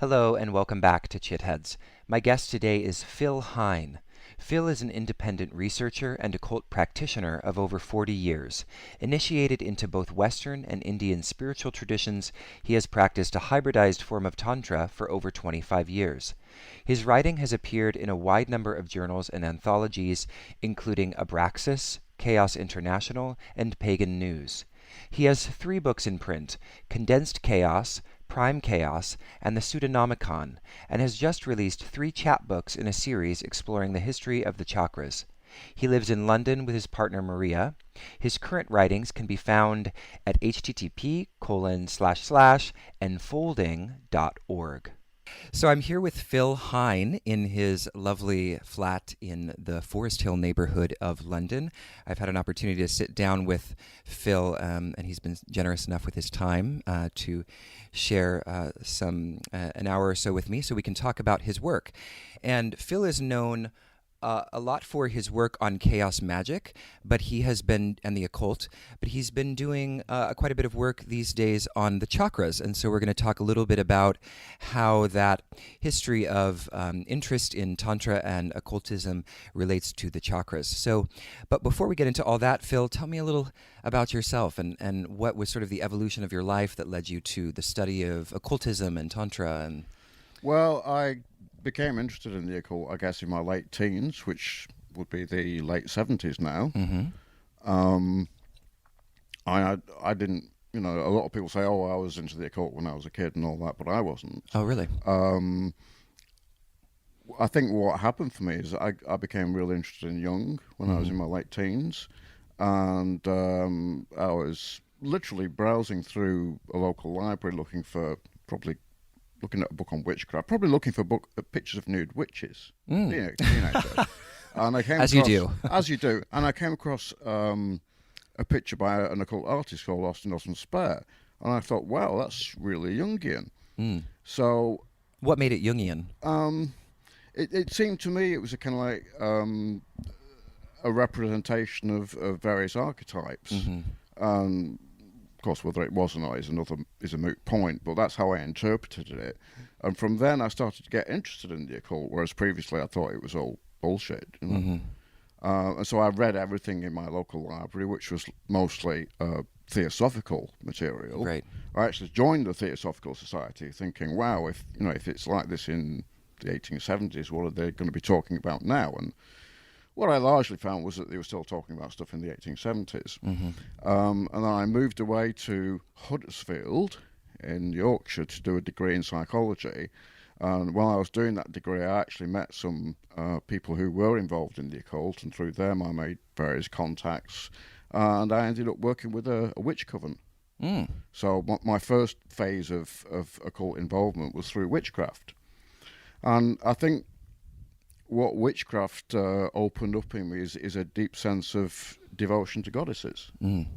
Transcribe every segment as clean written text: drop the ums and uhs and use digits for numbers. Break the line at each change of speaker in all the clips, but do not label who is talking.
Hello and welcome back to Chitheads. My guest today is Phil Hine. Phil is an independent researcher and occult practitioner of over 40 years. Initiated into both Western and Indian spiritual traditions, he has practiced a hybridized form of Tantra for over 25 years. His writing has appeared in a wide number of journals and anthologies, including Abraxas, Chaos International, and Pagan News. He has 3 books in print: Condensed Chaos, Prime Chaos, and the Pseudonomicon, and has just released 3 chapbooks in a series exploring the history of the chakras. He lives in London with his partner Maria. His current writings can be found at http://enfolding.org. So I'm here with Phil Hine in his lovely flat in the Forest Hill neighborhood of London. I've had an opportunity to sit down with Phil, and he's been generous enough with his time to share an hour or so with me so we can talk about his work. And Phil is known a lot for his work on chaos magic, and the occult, but he's been doing quite a bit of work these days on the chakras. And so we're going to talk a little bit about how that history of interest in Tantra and occultism relates to the chakras. But before we get into all that, Phil, tell me a little about yourself and what was sort of the evolution of your life that led you to the study of occultism and Tantra.
Well, I became interested in the occult, I guess, in my late teens, which would be the late 70s now.
Mm-hmm.
I didn't, a lot of people say, oh, I was into the occult when I was a kid and all that, but I wasn't.
Oh, really?
I think what happened for me is I became really interested in Jung when I was in my late teens, and I was literally browsing through a local library looking at a book on witchcraft, probably looking for pictures of nude witches. Teenager. And I came
As you do.
As you do. And I came across a picture by an occult artist called Austin Osman Spare. And I thought, wow, that's really Jungian. So,
what made it Jungian?
It seemed to me it was a kind of like a representation of various archetypes. Of course, whether it was or not is a moot point, but that's how I interpreted it. And from then I started to get interested in the occult, whereas previously I thought it was all bullshit. And so I read everything in my local library, which was mostly theosophical material.
Right.
I actually joined the Theosophical Society thinking, wow, if it's like this in the 1870s, what are they going to be talking about now? And what I largely found was that they were still talking about stuff in the 1870s. And then I moved away to Huddersfield in Yorkshire to do a degree in psychology. And while I was doing that degree, I actually met some people who were involved in the occult, and through them I made various contacts. And I ended up working with a witch coven. So my first phase of occult involvement was through witchcraft. And I think what witchcraft opened up in me is a deep sense of devotion to goddesses. And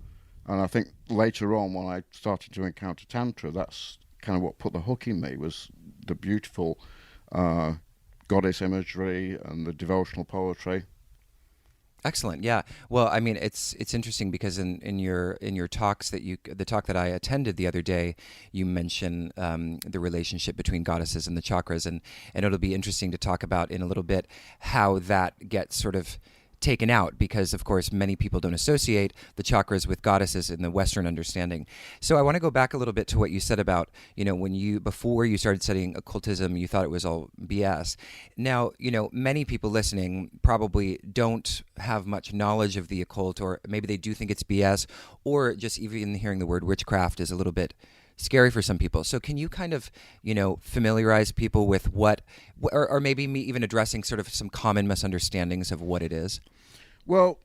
I think later on, when I started to encounter Tantra, that's kind of what put the hook in me, was the beautiful goddess imagery and the devotional poetry.
Excellent. Yeah. Well, I mean, it's interesting because in your talks the talk that I attended the other day, you mention the relationship between goddesses and the chakras, and it'll be interesting to talk about in a little bit how that gets sort of taken out, because of course many people don't associate the chakras with goddesses in the Western understanding. So I want to go back a little bit to what you said about, before you started studying occultism, you thought it was all BS. Now, many people listening probably don't have much knowledge of the occult, or maybe they do think it's BS, or just even hearing the word witchcraft is a little bit scary for some people. So can you kind of, familiarize people with or maybe me even addressing sort of some common misunderstandings of what it is?
Well,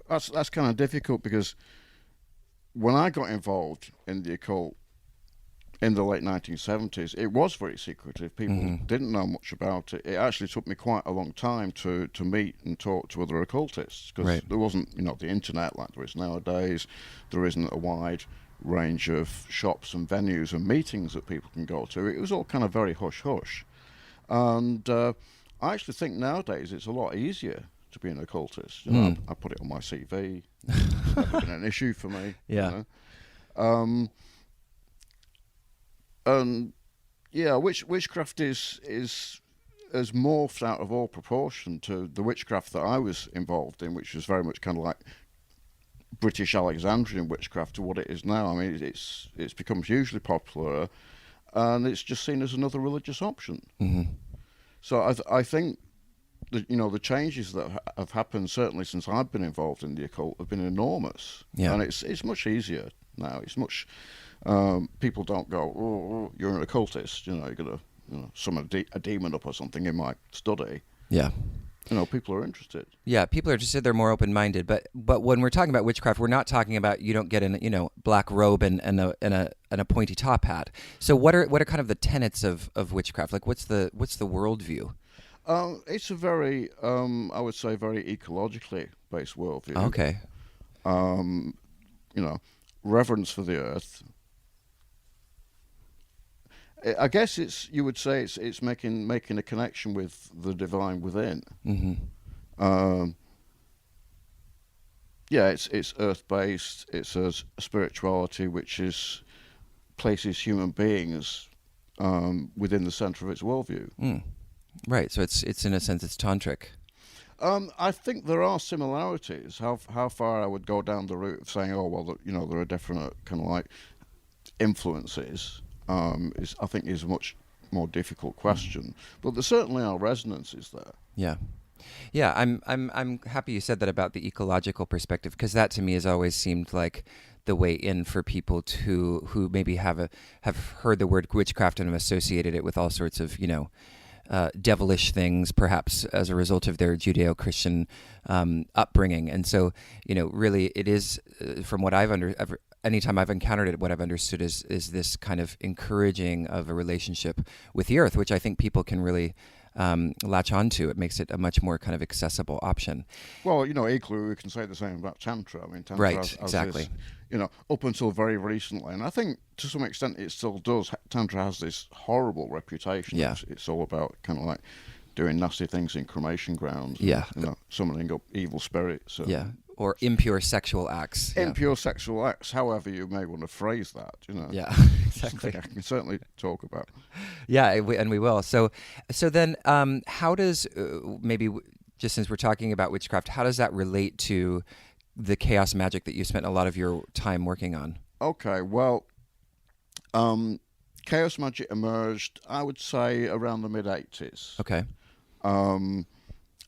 that's kind of difficult, because when I got involved in the occult in the late 1970s, it was very secretive. People didn't know much about it. It actually took me quite a long time to meet and talk to other occultists, because there wasn't, the internet like there is nowadays. There isn't a wide range of shops and venues and meetings that people can go to. It was all kind of very hush-hush. And I actually think nowadays it's a lot easier to be an occultist. I put it on my CV. It's never been an issue for me.
Yeah.
And Yeah, witchcraft is has morphed out of all proportion to the witchcraft that I was involved in, which was very much kind of like British Alexandrian witchcraft, to what it is now. I mean, it's become hugely popular, and it's just seen as another religious option.
Hmm.
So I think the changes that have happened certainly since I've been involved in the occult have been enormous.
Yeah.
And it's much easier now. It's much people don't go, oh, you're an occultist, you're gonna summon a demon up or something in my study.
Yeah.
People are interested.
Yeah, people are interested. They're more open-minded. But when we're talking about witchcraft, we're not talking about you don't get in black robe and a pointy top hat. So what are kind of the tenets of witchcraft? Like what's the worldview?
It's a very, I would say, very ecologically based worldview.
Okay.
Reverence for the earth. I guess you would say it's making a connection with the divine within.
Mm-hmm.
It's earth based. It's a spirituality which places human beings within the center of its worldview.
Mm. Right. So it's in a sense it's tantric.
I think there are similarities. How far I would go down the route of saying, oh well, there are definite kind of like influences. I think is a much more difficult question, but there certainly are resonances there.
Yeah. Yeah, I'm happy you said that about the ecological perspective, because that to me has always seemed like the way in for people who maybe have heard the word witchcraft and have associated it with all sorts of devilish things, perhaps as a result of their Judeo-Christian upbringing. And so really it is from what anytime I've encountered it, what I've understood is this kind of encouraging of a relationship with the earth, which I think people can really latch onto. It makes it a much more kind of accessible option.
Well, equally we can say the same about Tantra. I mean, Tantra
right, exactly.
Up until very recently, and I think to some extent it still does, Tantra has this horrible reputation.
Yeah.
It's all about kind of like doing nasty things in cremation grounds.
Yeah.
Summoning up evil spirits.
Yeah. Or impure sexual acts.
Impure sexual acts, however you may want to phrase that,
Yeah, exactly.
I can certainly talk about.
Yeah, and we will. So then how does, maybe just since we're talking about witchcraft, how does that relate to the chaos magic that you spent a lot of your time working on?
Okay, well, chaos magic emerged, I would say, around the mid-'80s.
Okay.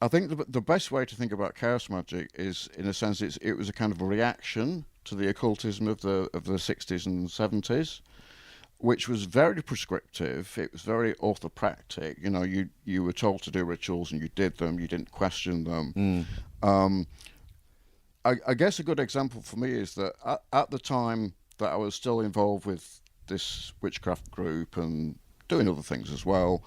I think the best way to think about chaos magic is, in a sense, it was a kind of a reaction to the occultism of the 60s and 70s, which was very prescriptive. It was very orthopractic. You were told to do rituals and you did them. You didn't question them. I guess a good example for me is that at the time that I was still involved with this witchcraft group and doing other things as well,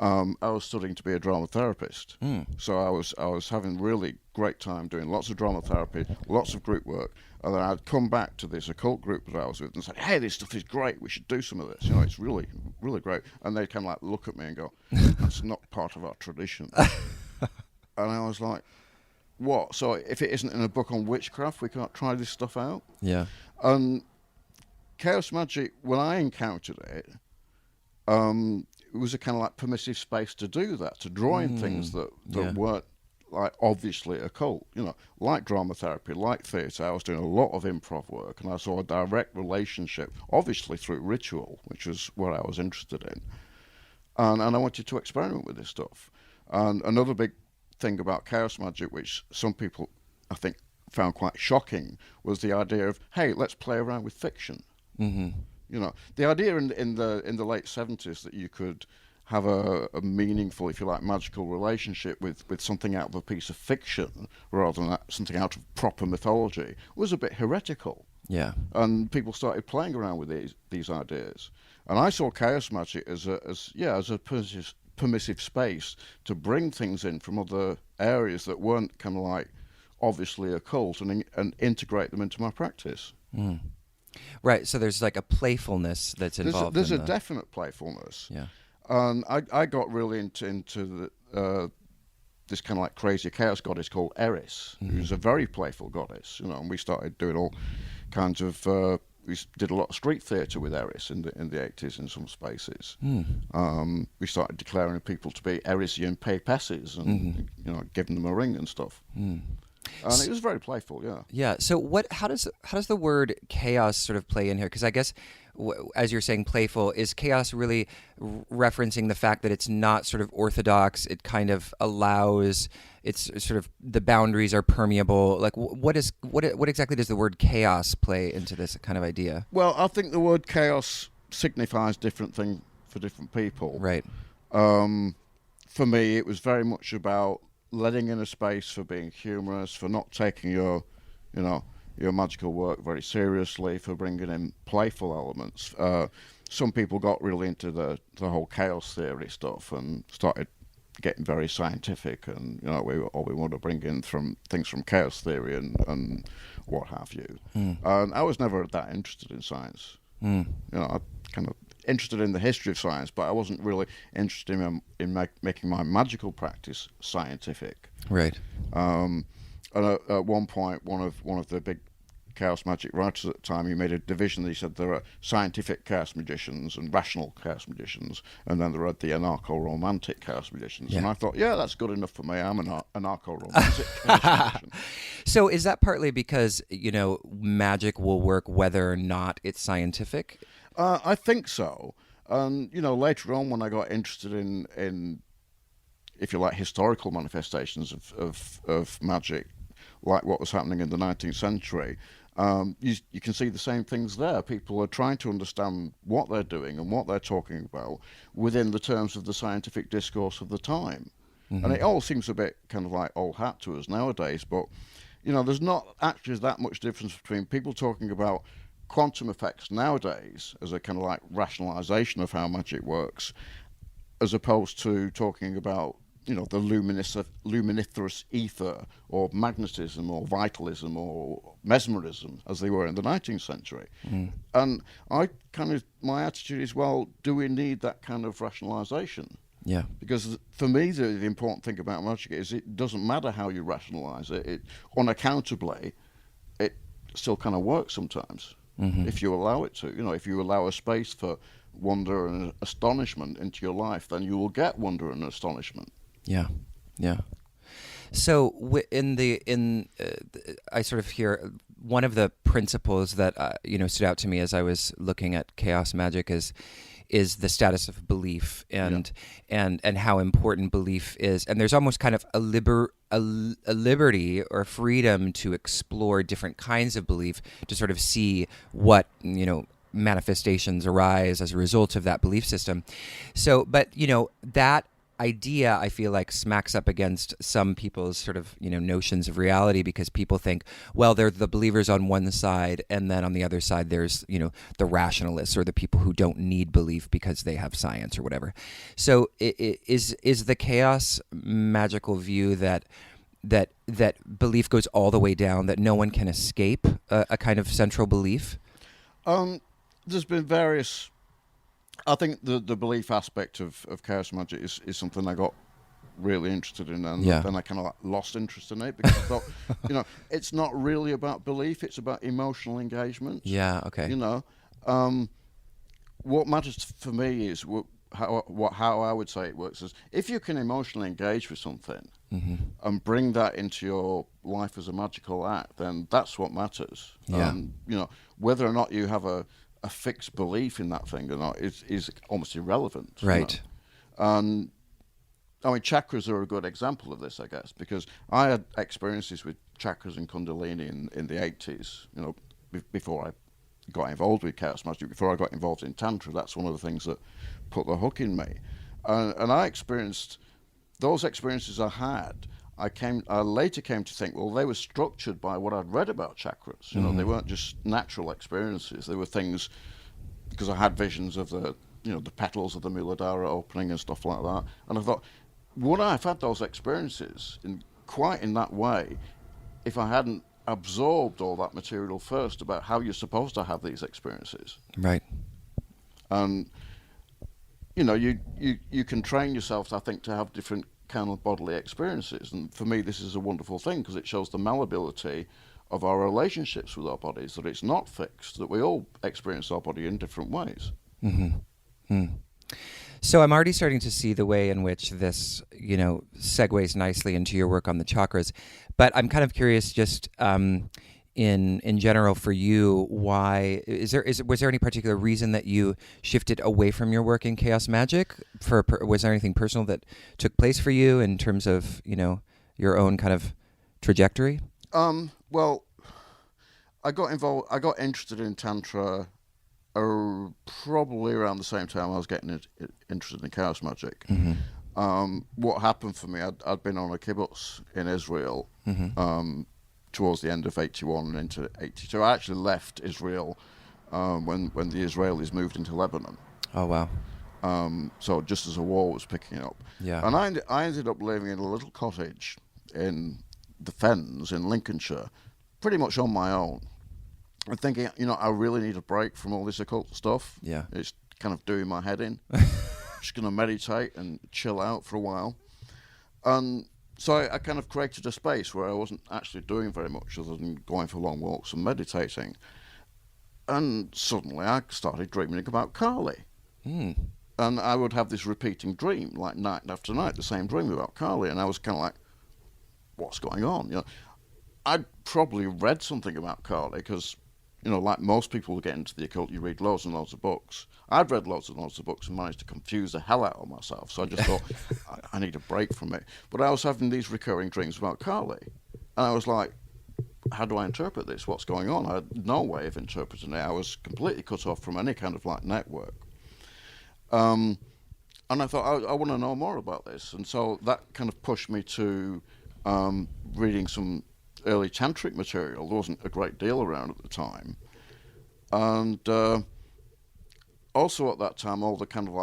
I was studying to be a drama therapist. So I was having really great time doing lots of drama therapy, lots of group work, and then I'd come back to this occult group that I was with and say, hey, this stuff is great, we should do some of this, it's really, really great. And they'd kind of like look at me and go, that's not part of our tradition. And I was like, what? So if it isn't in a book on witchcraft, we can't try this stuff out?
Yeah.
Chaos magic, when I encountered it, it was a kind of like permissive space to do that, to draw in things that weren't like obviously occult, like drama therapy, like theatre. I was doing a lot of improv work, and I saw a direct relationship, obviously through ritual, which was what I was interested in. And I wanted to experiment with this stuff. And another big thing about chaos magic, which some people, I think, found quite shocking, was the idea of, hey, let's play around with fiction.
Mm-hmm.
The idea in the late 70s that you could have a meaningful, if you like, magical relationship with something out of a piece of fiction rather than something out of proper mythology was a bit heretical.
Yeah.
And people started playing around with these ideas. And I saw chaos magic as a permissive space to bring things in from other areas that weren't kind of like obviously occult and integrate them into my practice.
Mm. Right, so there's like a playfulness that's involved.
There's a definite playfulness.
Yeah.
And I got really into this kind of like crazy chaos goddess called Eris, who's a very playful goddess, and we started doing all kinds of did a lot of street theatre with Eris in the 80s in some spaces. We started declaring people to be Erisian paipesses and giving them a ring and stuff. And it was very playful, yeah.
Yeah. So how does the word chaos sort of play in here? Because I guess, as you're saying, playful, is chaos really referencing the fact that it's not sort of orthodox? It kind of allows. It's sort of the boundaries are permeable. Like, what exactly does the word chaos play into this kind of idea?
Well, I think the word chaos signifies different thing for different people.
Right.
For me, it was very much about letting in a space for being humorous, for not taking your magical work very seriously, for bringing in playful elements. Some people got really into the whole chaos theory stuff and started getting very scientific, and we want to bring in things from chaos theory and what have you. And I was never that interested in science. I kind of interested in the history of science, but I wasn't really interested in making my magical practice scientific.
Right.
And at one point, one of the big chaos magic writers at the time, he made a division. He said there are scientific chaos magicians and rational chaos magicians, and then there are the anarcho-romantic chaos magicians.
Yeah.
And I thought, yeah, that's good enough for me. I'm an anarcho-romantic chaos magician.
So is that partly because magic will work whether or not it's scientific?
I think so. And later on, when I got interested in if you like, historical manifestations of magic, like what was happening in the 19th century, you can see the same things there. People are trying to understand what they're doing and what they're talking about within the terms of the scientific discourse of the time. And it all seems a bit kind of like old hat to us nowadays, but there's not actually that much difference between people talking about quantum effects nowadays as a kind of like rationalization of how magic works, as opposed to talking about the luminiferous ether, or magnetism, or vitalism, or mesmerism, as they were in the 19th century. And my attitude is, well, do we need that kind of rationalization?
Yeah.
Because for me, the important thing about magic is it doesn't matter how you rationalize it. It unaccountably, it still kind of works sometimes. If you allow it to. If you allow a space for wonder and astonishment into your life, then you will get wonder and astonishment.
Yeah, yeah. So I sort of hear one of the principles that stood out to me as I was looking at chaos magic is the status of belief and how important belief is. And there's almost kind of a liberty or freedom to explore different kinds of belief, to sort of see what manifestations arise as a result of that belief system. So, but that idea, I feel like, smacks up against some people's sort of notions of reality, because people think, well, they're the believers on one side, and then on the other side there's the rationalists, or the people who don't need belief because they have science or whatever. So is the chaos magical view that belief goes all the way down, that no one can escape a kind of central belief?
There's been various. I think the belief aspect of chaos magic is something I got really interested in, and then I kind of lost interest in it, because I thought, it's not really about belief; it's about emotional engagement.
Yeah. Okay.
What matters for me is how I would say it works is, if you can emotionally engage with something and bring that into your life as a magical act, then that's what matters.
Yeah.
Whether or not you have a fixed belief in that thing or not is almost irrelevant.
Right.
And chakras are a good example of this, I guess, because I had experiences with chakras and kundalini in the 80s, before I got involved with chaos magic, before I got involved in tantra. That's one of the things that put the hook in me. And I experienced those experiences I had. I later came to think, well, they were structured by what I'd read about chakras. They weren't just natural experiences. They were things, because I had visions of the petals of the Muladhara opening and stuff like that. And I thought, would I have had those experiences quite in that way if I hadn't absorbed all that material first about how you're supposed to have these experiences?
Right.
And you can train yourself, I think, to have different kind of bodily experiences, and for me this is a wonderful thing, because it shows the malleability of our relationships with our bodies, that it's not fixed, that we all experience our body in different ways.
Mm-hmm. Mm. So I'm already starting to see the way in which this, segues nicely into your work on the chakras. But I'm kind of curious, just in general, for you, why was there any particular reason that you shifted away from your work in chaos magic? Was there anything personal that took place for you in terms of your own kind of trajectory?
Well, I got interested in Tantra probably around the same time I was getting interested in chaos magic.
Mm-hmm.
What happened for me, I'd been on a kibbutz in Israel towards the end of 81 and into 82. I actually left Israel when the Israelis moved into Lebanon.
Oh, wow.
So just as a war was picking up.
Yeah.
And I ended up living in a little cottage in the Fens in Lincolnshire, pretty much on my own. I'm thinking, I really need a break from all this occult stuff.
Yeah.
It's kind of doing my head in. Just going to meditate and chill out for a while. And so I kind of created a space where I wasn't actually doing very much other than going for long walks and meditating. And suddenly I started dreaming about Kali.
Mm.
And I would have this repeating dream, like night after night, the same dream about Kali. And I was kind of like, what's going on? I'd probably read something about Kali because, like most people who get into the occult, you read loads and loads of books. I'd read loads and loads of books and managed to confuse the hell out of myself. So I just thought, I need a break from it. But I was having these recurring dreams about Kali. And I was like, how do I interpret this? What's going on? I had no way of interpreting it. I was completely cut off from any kind of network. And I thought, I want to know more about this. And so that kind of pushed me to reading some early tantric material. There wasn't a great deal around at the time. And also at that time, all the kind of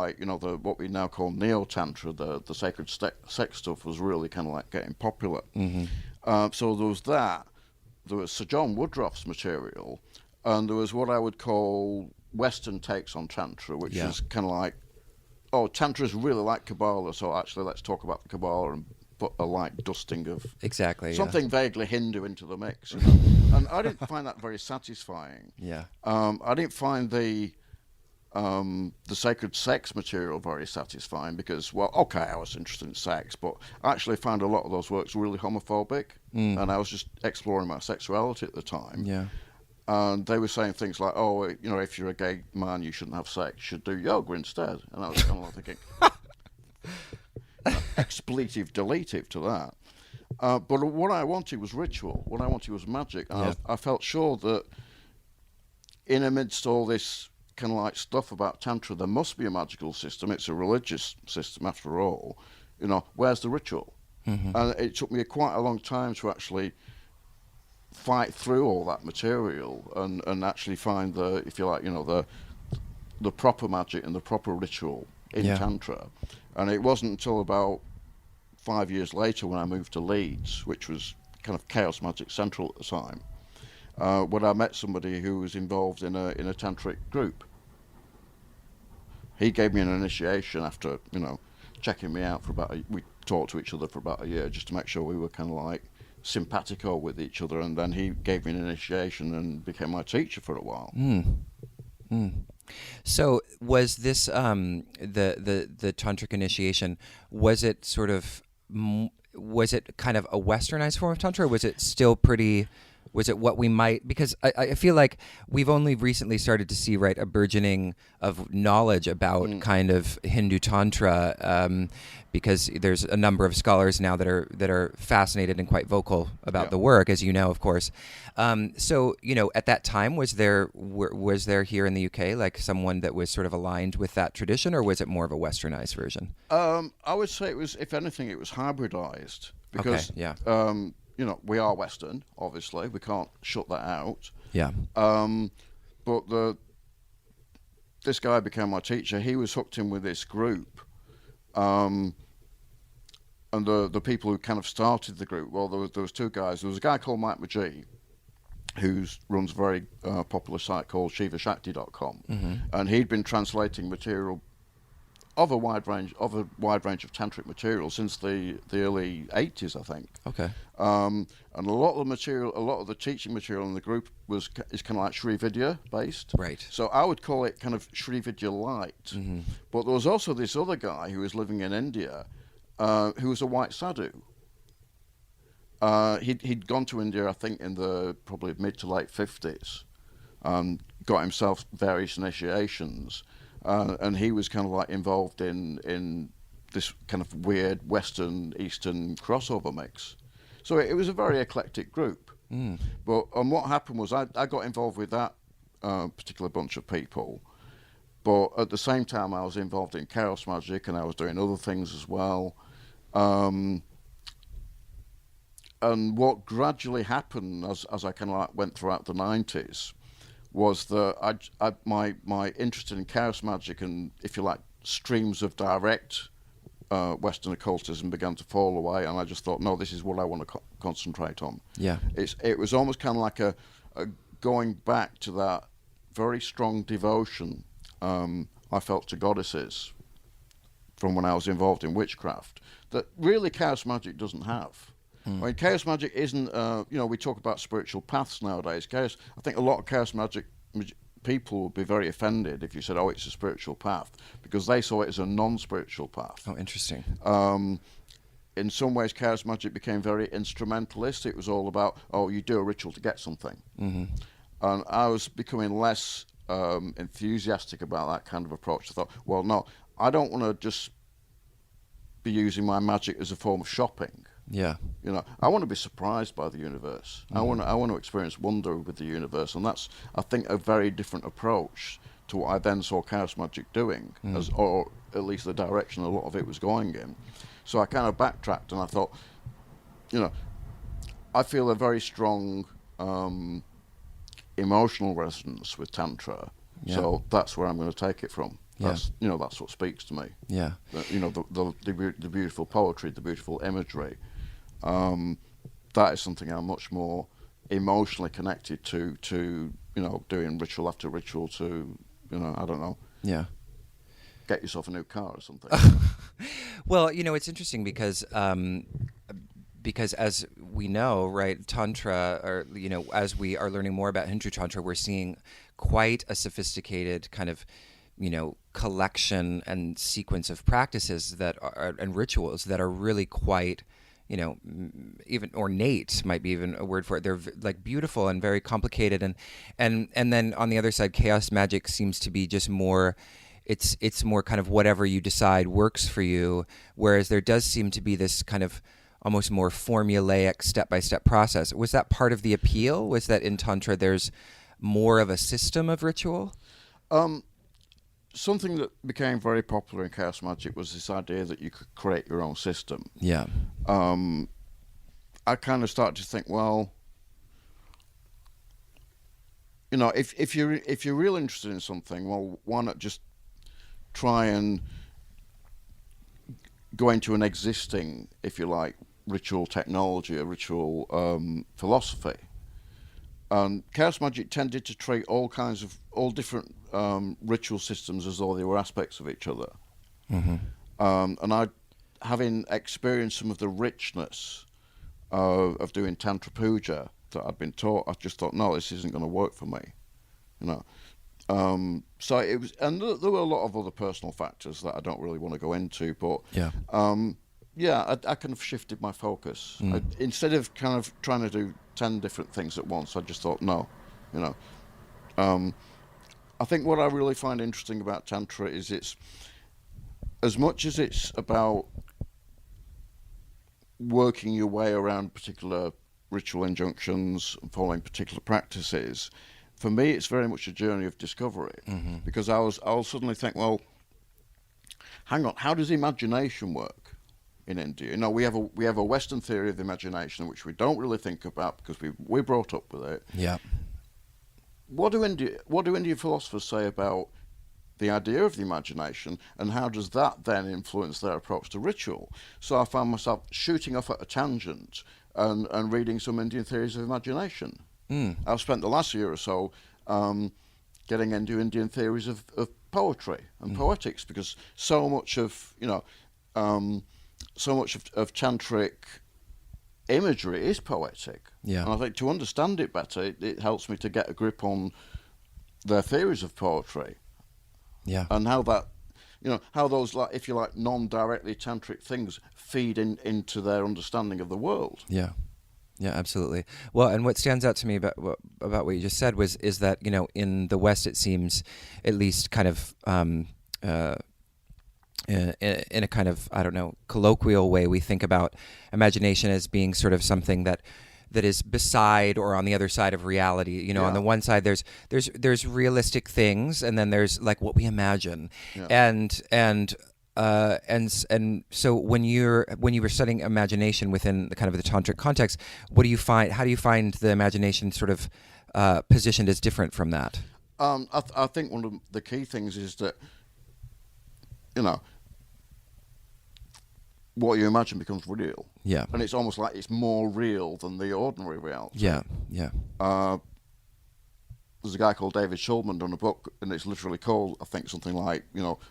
what we now call neo-tantra, the sacred sex stuff was really kind of getting popular.
Mm-hmm.
So there was that. There was Sir John Woodruff's material, and there was what I would call Western takes on Tantra, which is kind of Tantra is really like Kabbalah, so actually let's talk about the Kabbalah and put a light dusting of something vaguely Hindu into the mix. And I didn't find that very satisfying.
Yeah.
I didn't find the sacred sex material very satisfying because, I was interested in sex, but I actually found a lot of those works really homophobic, and I was just exploring my sexuality at the time.
Yeah.
And they were saying things like, if you're a gay man, you shouldn't have sex, you should do yoga instead. And I was kind of thinking, expletive, deletive to that. But what I wanted was ritual. What I wanted was magic. And I felt sure that in amidst all this kind of stuff about Tantra, there must be a magical system. It's a religious system after all. Where's the ritual? Mm-hmm. And it took me quite a long time to actually fight through all that material and actually find the proper magic and the proper ritual in Tantra. And it wasn't until about 5 years later when I moved to Leeds, which was kind of Chaos Magic Central at the time, when I met somebody who was involved in a tantric group. He gave me an initiation after, checking me out we talked to each other for about a year just to make sure we were kind of simpatico with each other, and then he gave me an initiation and became my teacher for a while.
So was this the tantric initiation? Was it was it kind of a westernized form of tantra? Or was it still pretty? Was it what we might? Because I feel like we've only recently started to see a burgeoning of knowledge about kind of Hindu tantra, because there's a number of scholars now that are fascinated and quite vocal about the work, as you know, of course. So at that time, was there here in the UK someone that was sort of aligned with that tradition, or was it more of a westernized version?
I would say it was, if anything, it was hybridized because we are Western, obviously. We can't shut that out.
Yeah.
But this guy became my teacher. He was hooked in with this group. And the people who kind of started the group, there was two guys. There was a guy called Mike McGee, who runs a very popular site called ShivaShakti.com. Mm-hmm. And he'd been translating material of a wide range of tantric material since the early 80s, I think.
Okay.
And a lot of the teaching material in the group is kind of like Sri Vidya based.
Right.
So I would call it kind of Sri Vidya light.
Mm-hmm.
But there was also this other guy who was living in India, who was a white sadhu. He'd gone to India, I think, in the probably mid to late 50s, got himself various initiations, and he was kind of like involved in this kind of weird Western Eastern crossover mix. So it was a very eclectic group.
Mm.
But what happened was I got involved with that particular bunch of people, but at the same time I was involved in chaos magic and I was doing other things as well. And what gradually happened as I kind of like went throughout the 90s was that my interest in chaos magic and, if you like, streams of direct Western occultism began to fall away, and I just thought, no, this is what I want to concentrate on.
Yeah.
It was almost kind of like a going back to that very strong devotion I felt to goddesses from when I was involved in witchcraft that really chaos magic doesn't have. I mean, chaos magic isn't, we talk about spiritual paths nowadays. I think a lot of chaos magic people would be very offended if you said, oh, it's a spiritual path, because they saw it as a non-spiritual path.
Oh, interesting.
In some ways, chaos magic became very instrumentalist. It was all about, oh, you do a ritual to get something.
Mm-hmm.
And I was becoming less enthusiastic about that kind of approach. I thought, well, no, I don't want to just be using my magic as a form of shopping.
Yeah.
I want to be surprised by the universe.
Mm-hmm.
I want to experience wonder with the universe, and that's, I think, a very different approach to what I then saw chaos magic doing, or at least the direction a lot of it was going in. So I kind of backtracked, and I thought, I feel a very strong emotional resonance with Tantra, so that's where I'm going to take it from. That's that's what speaks to me.
Yeah.
The beautiful poetry, the beautiful imagery. That is something I'm much more emotionally connected to doing ritual after ritual to, I don't know.
Yeah.
Get yourself a new car or something.
Well, it's interesting because as we know, right, Tantra, or, as we are learning more about Hindu Tantra, we're seeing quite a sophisticated kind of, collection and sequence of practices that are, and rituals that are really quite, even ornate might be even a word for it. They're like beautiful and very complicated, and then on the other side, chaos magic seems to be just more. It's more kind of whatever you decide works for you, whereas there does seem to be this kind of almost more formulaic step-by-step process. Was that part of the appeal? Was that in Tantra there's more of a system of ritual?
Something that became very popular in chaos magic was this idea that you could create your own system.
Yeah.
I kind of started to think, well, if you're really interested in something, well, why not just try and go into an existing, if you like, ritual technology, a ritual philosophy. And chaos magic tended to treat all different ritual systems as though they were aspects of each other.
Mm-hmm.
And having experienced some of the richness of doing Tantra Puja that I'd been taught, I just thought, no, this isn't going to work for me. So it was, and there were a lot of other personal factors that I don't really want to go into, but I kind of shifted my focus. Instead of kind of trying to do 10 different things at once, I just thought, no, I think what I really find interesting about Tantra is it's, as much as it's about working your way around particular ritual injunctions and following particular practices, for me it's very much a journey of discovery. Mm-hmm. Because I'll suddenly think, well, hang on, how does imagination work in India? We have a Western theory of the imagination which we don't really think about because we're brought up with it.
Yeah.
What do Indian philosophers say about the idea of the imagination, and how does that then influence their approach to ritual? So I found myself shooting off at a tangent and reading some Indian theories of imagination. I've spent the last year or so getting into Indian theories of poetry and poetics, because so much of of tantric imagery is poetic.
Yeah.
And I think to understand it better, it helps me to get a grip on their theories of poetry.
Yeah.
And how that, how those, like, if you like, non-directly tantric things feed into their understanding of the world.
Yeah. Yeah, absolutely. Well, and what stands out to me about what you just said is that, in the West, it seems, at least kind of in a kind of, I don't know, colloquial way, we think about imagination as being sort of something that is beside or on the other side of reality. On the one side, there's realistic things, and then there's like what we imagine, and so when you were studying imagination within the kind of the tantric context, what do you find? How do you find the imagination sort of positioned as different from that?
I think one of the key things is that what you imagine becomes real.
Yeah.
And it's almost like it's more real than the ordinary reality.
Yeah. Yeah.
There's a guy called David Shulman done a book, and it's literally called, I think, something like,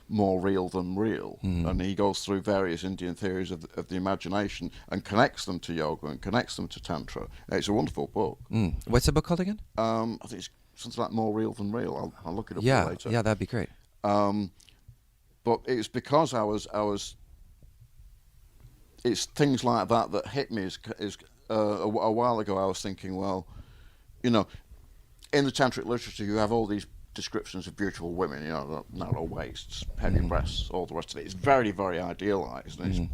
More Real Than Real. And he goes through various Indian theories of the imagination and connects them to yoga and connects them to Tantra. It's a wonderful book.
What's the book called again?
I think it's something like More Real Than Real. I'll look it up later.
Yeah, that'd be great.
But it's because I was it's things like that hit me a while ago. I was thinking, well, in the tantric literature, you have all these descriptions of beautiful women, narrow waists, heavy breasts, all the rest of it. It's very, very idealized. And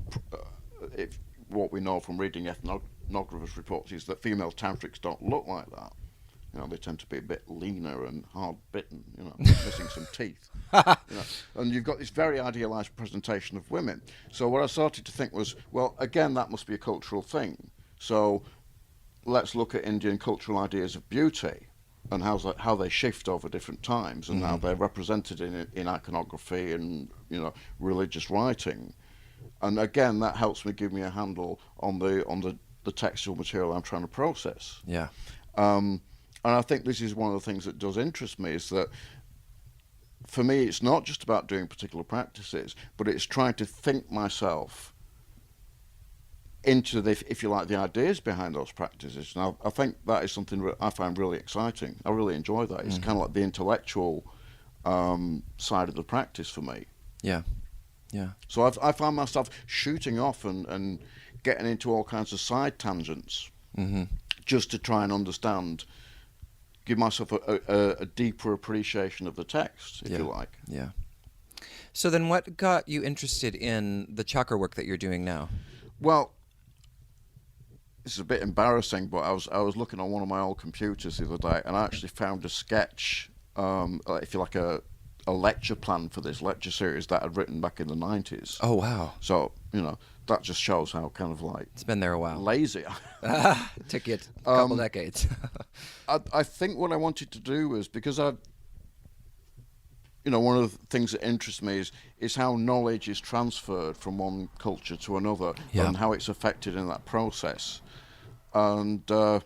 it's, what we know from reading ethnographers' reports is that female tantrics don't look like that. They tend to be a bit leaner and hard-bitten, missing some teeth. And you've got this very idealized presentation of women. So what I started to think was, well, again, that must be a cultural thing. So let's look at Indian cultural ideas of beauty and how they shift over different times, and how they're represented in iconography and religious writing. And again, that helps me give me a handle on the textual material I'm trying to process.
Yeah.
And I think this is one of the things that does interest me, is that for me it's not just about doing particular practices, but it's trying to think myself into if you like, the ideas behind those practices. Now, I think that is something that I find really exciting. I really enjoy that. It's kind of like the intellectual side of the practice for me.
Yeah, yeah.
So I find myself shooting off and getting into all kinds of side tangents, just to try and understand, give myself a deeper appreciation of the text, if you like.
Yeah. So then what got you interested in the chakra work that you're doing now?
Well, this is a bit embarrassing, but I was looking on one of my old computers the other day, and I actually found a sketch, if you like, a lecture plan for this lecture series that I'd written back in the 90s.
Oh, wow.
So, that just shows how kind of like...
It's been there a while.
Lazy.
It took you a couple decades.
I think what I wanted to do was, because one of the things that interests me is how knowledge is transferred from one culture to another, and how it's affected in that process. And, I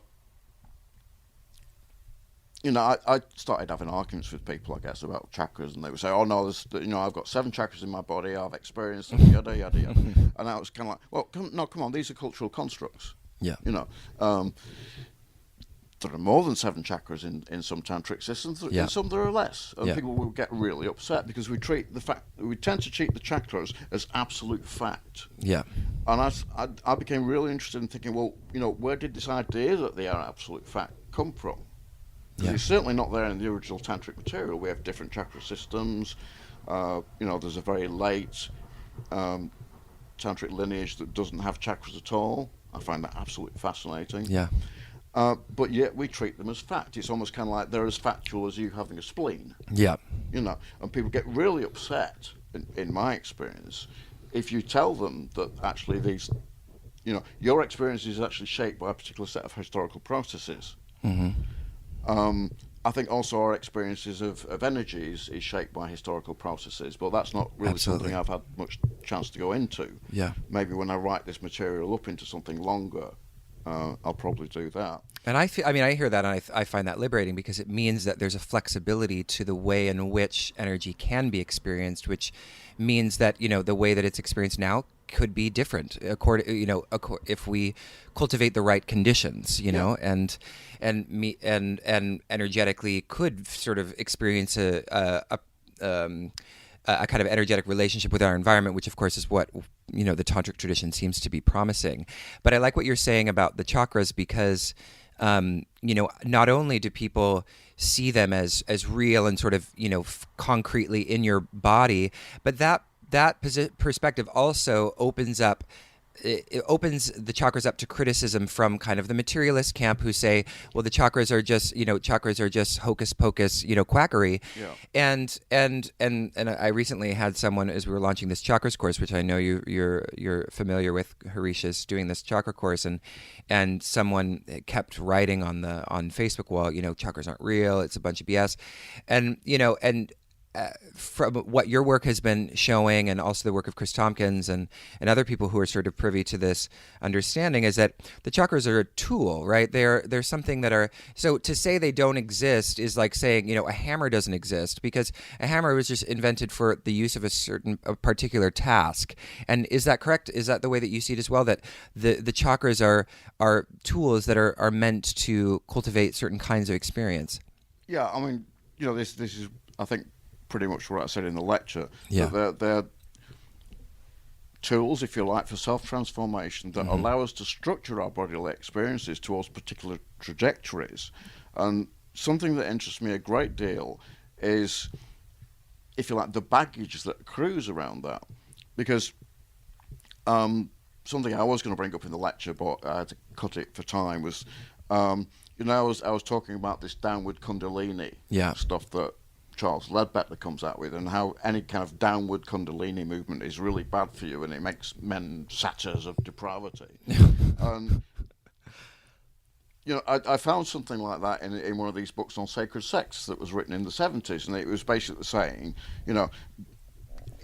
started having arguments with people, I guess, about chakras, and they would say, oh, no, I've got 7 chakras in my body, I've experienced them, yada, yada, yada. And I was kind of like, well, come on, these are cultural constructs.
Yeah.
There are more than 7 chakras in some tantric systems, in some there are less. And people will get really upset because we tend to treat the chakras as absolute fact.
Yeah.
And I became really interested in thinking, well, where did this idea that they are absolute fact come from? Because it's certainly not there in the original tantric material. We have different chakra systems. There's a very late tantric lineage that doesn't have chakras at all. I find that absolutely fascinating.
Yeah.
But yet we treat them as fact. It's almost kind of like they're as factual as you having a spleen.
Yeah.
And people get really upset, in my experience, if you tell them that actually these, your experience is actually shaped by a particular set of historical processes. I think also our experiences of energies is shaped by historical processes, but that's not really something I've had much chance to go into.
Yeah.
Maybe when I write this material up into something longer, I'll probably do that.
And I mean, I hear that, and I find that liberating because it means that there's a flexibility to the way in which energy can be experienced, which means that, the way that it's experienced now could be different if we cultivate the right conditions, and energetically could sort of experience a kind of energetic relationship with our environment, which of course is what the tantric tradition seems to be promising. But I like what you're saying about the chakras because not only do people see them as real and sort of concretely in your body, but that perspective also opens up. It opens the chakras up to criticism from kind of the materialist camp who say, well, the chakras are just hocus pocus, quackery.
Yeah.
And I recently had someone, as we were launching this chakras course, which I know you're familiar with, Harisha's doing this chakra course, and someone kept writing on Facebook wall, chakras aren't real, it's a bunch of BS, and from what your work has been showing, and also the work of Chris Tompkins and other people who are sort of privy to this understanding, is that the chakras are a tool, right? They're something that are, so to say they don't exist is like saying, a hammer doesn't exist, because a hammer was just invented for the use of a particular task. And is that correct? Is that the way that you see it as well, that the chakras are tools that are meant to cultivate certain kinds of experience?
Yeah, I mean, this is, I think, pretty much what I said in the lecture.
Yeah.
They're tools, if you like, for self-transformation that allow us to structure our bodily experiences towards particular trajectories. And something that interests me a great deal is, if you like, the baggage that accrues around that. Because something I was going to bring up in the lecture, but I had to cut it for time, was, I was talking about this downward kundalini stuff that Charles Ledbetter comes out with, and how any kind of downward kundalini movement is really bad for you, and it makes men satyrs of depravity. And I found something like that in one of these books on sacred sex that was written in the 70s, and it was basically saying,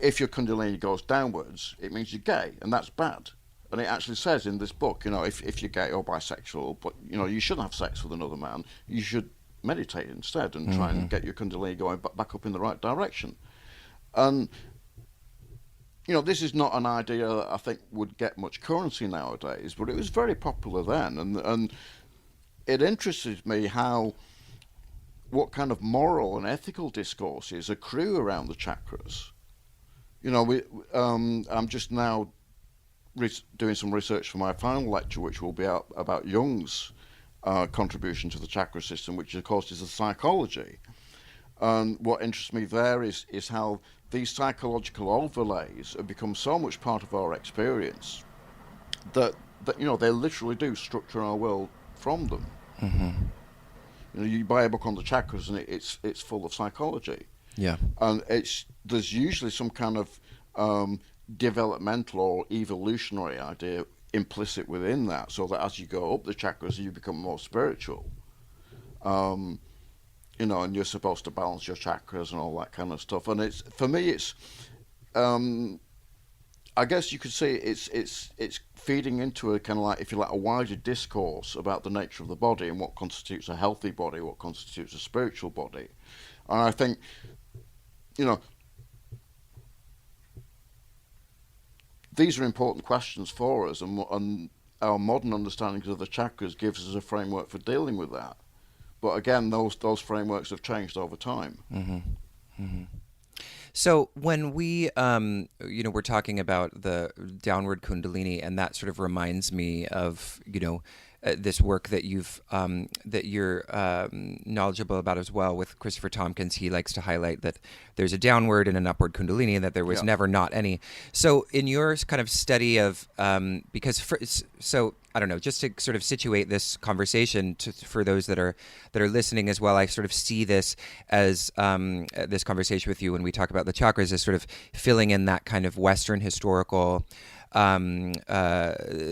if your kundalini goes downwards, it means you're gay, and that's bad. And it actually says in this book, if you're gay or bisexual, but you shouldn't have sex with another man, you should meditate instead and try and get your kundalini going back up in the right direction. And this is not an idea that I think would get much currency nowadays, but it was very popular then, and it interested me what kind of moral and ethical discourses accrue around the chakras. I'm just now doing some research for my final lecture, which will be out about Jung's contribution to the chakra system, which of course is the psychology. And what interests me there is how these psychological overlays have become so much part of our experience that they literally do structure our world from them. You buy a book on the chakras and it's full of psychology.
Yeah.
And there's usually some kind of developmental or evolutionary idea implicit within that, so that as you go up the chakras, you become more spiritual. And you're supposed to balance your chakras and all that kind of stuff. And for me, I guess you could say it's feeding into a kind of like, if you like, a wider discourse about the nature of the body and what constitutes a healthy body, what constitutes a spiritual body. And I think, these are important questions for us, and our modern understandings of the chakras gives us a framework for dealing with that. But again, those frameworks have changed over time.
So when we, we're talking about the downward kundalini, and that sort of reminds me of, this work that you're knowledgeable about as well with Christopher Tompkins. He likes to highlight that there's a downward and an upward kundalini, and that there was never not any. So in your kind of study of, so I don't know, just to sort of situate this conversation for those that are listening as well, I sort of see this as this conversation with you when we talk about the chakras as sort of filling in that kind of Western historical how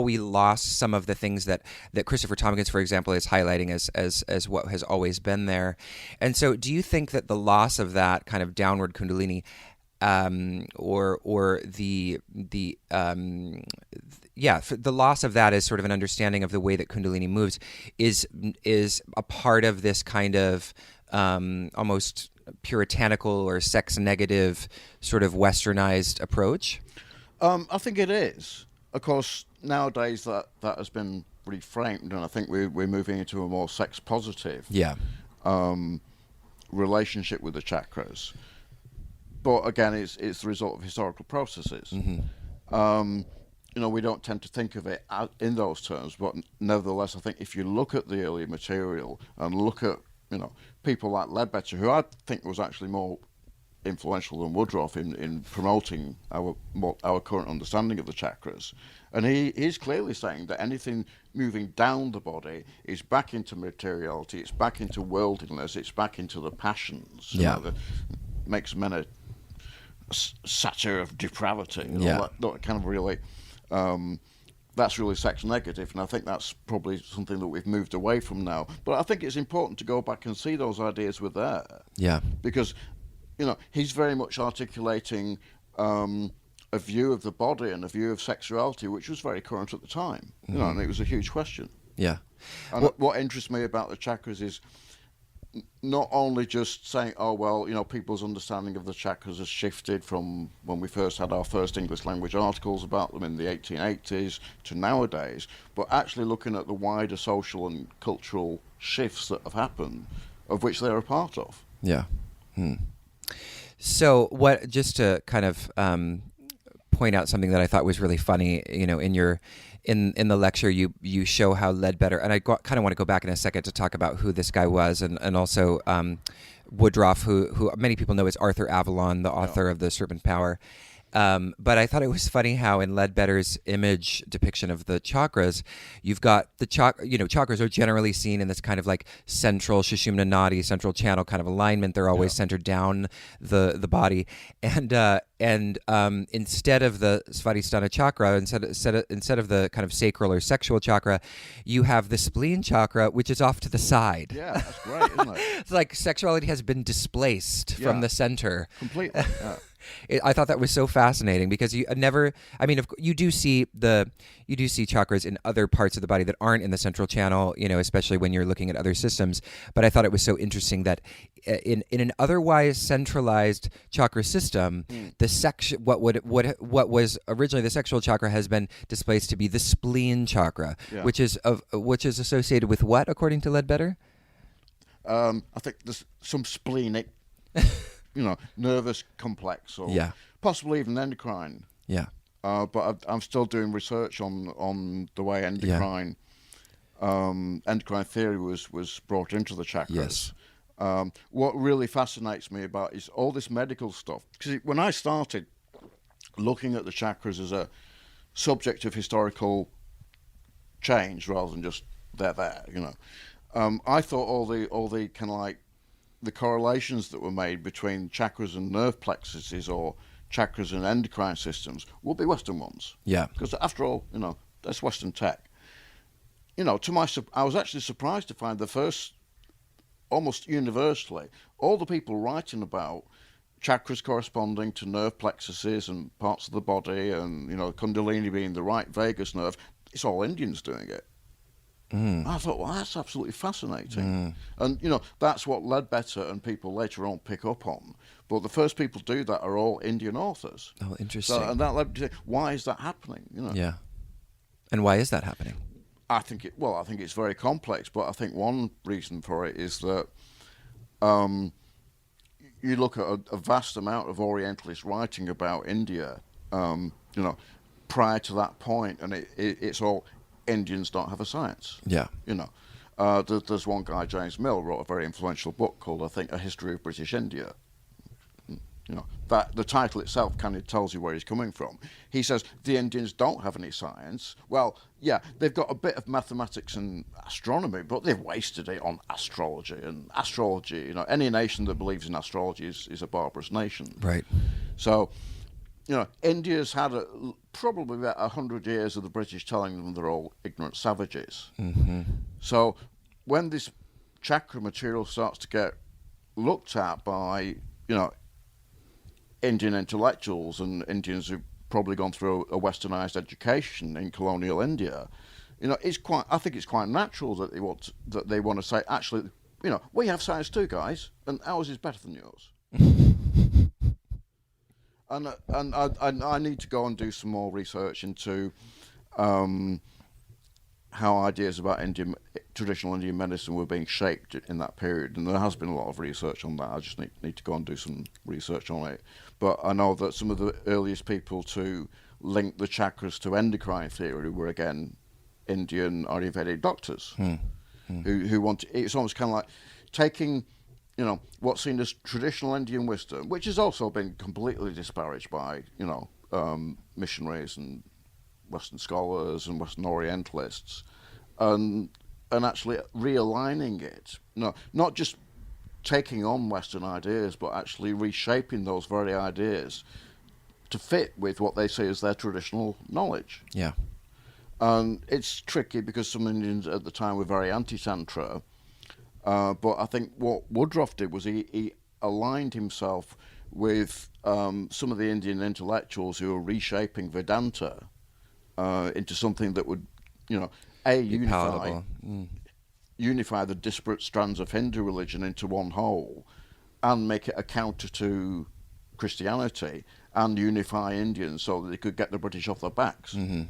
we lost some of the things that Christopher Tompkins, for example, is highlighting as what has always been there. And so do you think that the loss of that kind of downward kundalini or the loss of that as sort of an understanding of the way that Kundalini moves is a part of this kind of almost puritanical or sex negative sort of westernized approach?
I think it is. Of course, nowadays that has been reframed, and I think we're moving into a more sex positive relationship with the chakras. But again, it's the result of historical processes. We don't tend to think of it in those terms, but nevertheless, I think if you look at the earlier material and look at people like Ledbetter, who I think was actually more influential than Woodruff in promoting our current understanding of the chakras, and he's clearly saying that anything moving down the body is back into materiality, it's back into worldliness, it's back into the passions. That makes men a satire of depravity. That kind of really. That's really sex negative, and I think that's probably something that we've moved away from now. But I think it's important to go back and see those ideas were there.
Yeah.
Because, he's very much articulating a view of the body and a view of sexuality, which was very current at the time. And it was a huge question.
Yeah.
And what interests me about the chakras is not only just saying, people's understanding of the chakras has shifted from when we first had our first English language articles about them in the 1880s to nowadays, but actually looking at the wider social and cultural shifts that have happened, of which they're a part of.
Yeah. So just to kind of point out something that I thought was really funny, in your in the lecture, you show how Ledbetter, and I kind of want to go back in a second to talk about who this guy was, and also Woodruff, who many people know as Arthur Avalon, the author of The Serpent Power. But I thought it was funny how in Ledbetter's image depiction of the chakras, you've got the chakras are generally seen in this kind of like central Sushumna Nadi, central channel kind of alignment. They're always centered down the body, and instead of the Svadhisthana chakra, instead of the kind of sacral or sexual chakra, you have the spleen chakra, which is off to the side.
Yeah, that's great, isn't it?
It's like sexuality has been displaced from the center
completely. Yeah.
I thought that was so fascinating because you do see chakras in other parts of the body that aren't in the central channel, especially when you're looking at other systems. But I thought it was so interesting that in an otherwise centralized chakra system, what was originally the sexual chakra has been displaced to be the spleen chakra, which is associated with what, according to Ledbetter?
I think there's some splenic. Nervous complex, or possibly even endocrine. Yeah. But I'm still doing research on the way endocrine theory was brought into the chakras. Yes. What really fascinates me about is all this medical stuff. Because when I started looking at the chakras as a subject of historical change rather than just they're there, I thought all the kind of like the correlations that were made between chakras and nerve plexuses or chakras and endocrine systems would be Western ones. Yeah. Because after all, that's Western tech. I was actually surprised to find the first, almost universally, all the people writing about chakras corresponding to nerve plexuses and parts of the body and, Kundalini being the right vagus nerve, it's all Indians doing it. I thought, well, that's absolutely fascinating. And, that's what Ledbetter and people later on pick up on. But the first people to do that are all Indian authors. Oh, interesting. So, and that led me to say, why is that happening?
Yeah. And why is that happening?
I think it's very complex, but I think one reason for it is that you look at a vast amount of Orientalist writing about India, prior to that point, and it's all Indians don't have a science. Yeah. There's one guy, James Mill, wrote a very influential book called, I think, A History of British India. That the title itself kind of tells you where he's coming from. He says the Indians don't have any science. Well, yeah, they've got a bit of mathematics and astronomy, but they've wasted it on astrology. And astrology, any nation that believes in astrology is a barbarous nation. Right. So, India's had probably about 100 years of the British telling them they're all ignorant savages. Mm-hmm. So when this chakra material starts to get looked at by, Indian intellectuals and Indians who've probably gone through a westernized education in colonial India, I think it's quite natural that they want to say, actually, we have science too, guys, and ours is better than yours. And I need to go and do some more research into how ideas about traditional Indian medicine were being shaped in that period, and there has been a lot of research on that. I just need to go and do some research on it. But I know that some of the earliest people to link the chakras to endocrine theory were, again, Indian Ayurvedic doctors who want. It's almost kind of like taking, what's seen as traditional Indian wisdom, which has also been completely disparaged by, missionaries and Western scholars and Western Orientalists, and actually realigning it. Not just taking on Western ideas, but actually reshaping those very ideas to fit with what they see as their traditional knowledge.
Yeah.
And it's tricky because some Indians at the time were very anti-Tantra, but I think what Woodruff did was he aligned himself with some of the Indian intellectuals who were reshaping Vedanta into something that would, unify the disparate strands of Hindu religion into one whole, and make it a counter to Christianity, and unify Indians so that they could get the British off their backs.
Mm-hmm.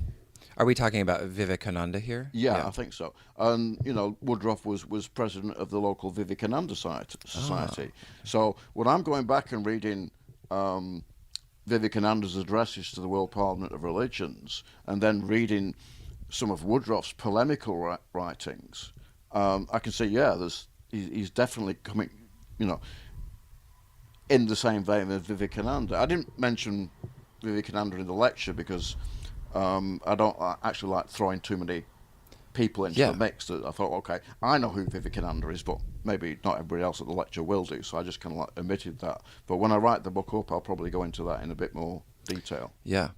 Are we talking about Vivekananda here?
Yeah, I think so. And, Woodruff was president of the local Vivekananda Society. So when I'm going back and reading Vivekananda's addresses to the World Parliament of Religions, and then reading some of Woodruff's polemical writings, I can see, he's definitely coming, in the same vein as Vivekananda. I didn't mention Vivekananda in the lecture because I don't actually like throwing too many people into the mix. I thought, okay, I know who Vivekananda is, but maybe not everybody else at the lecture will do, so I just kind of omitted that. But when I write the book up, I'll probably go into that in a bit more detail.
Yeah.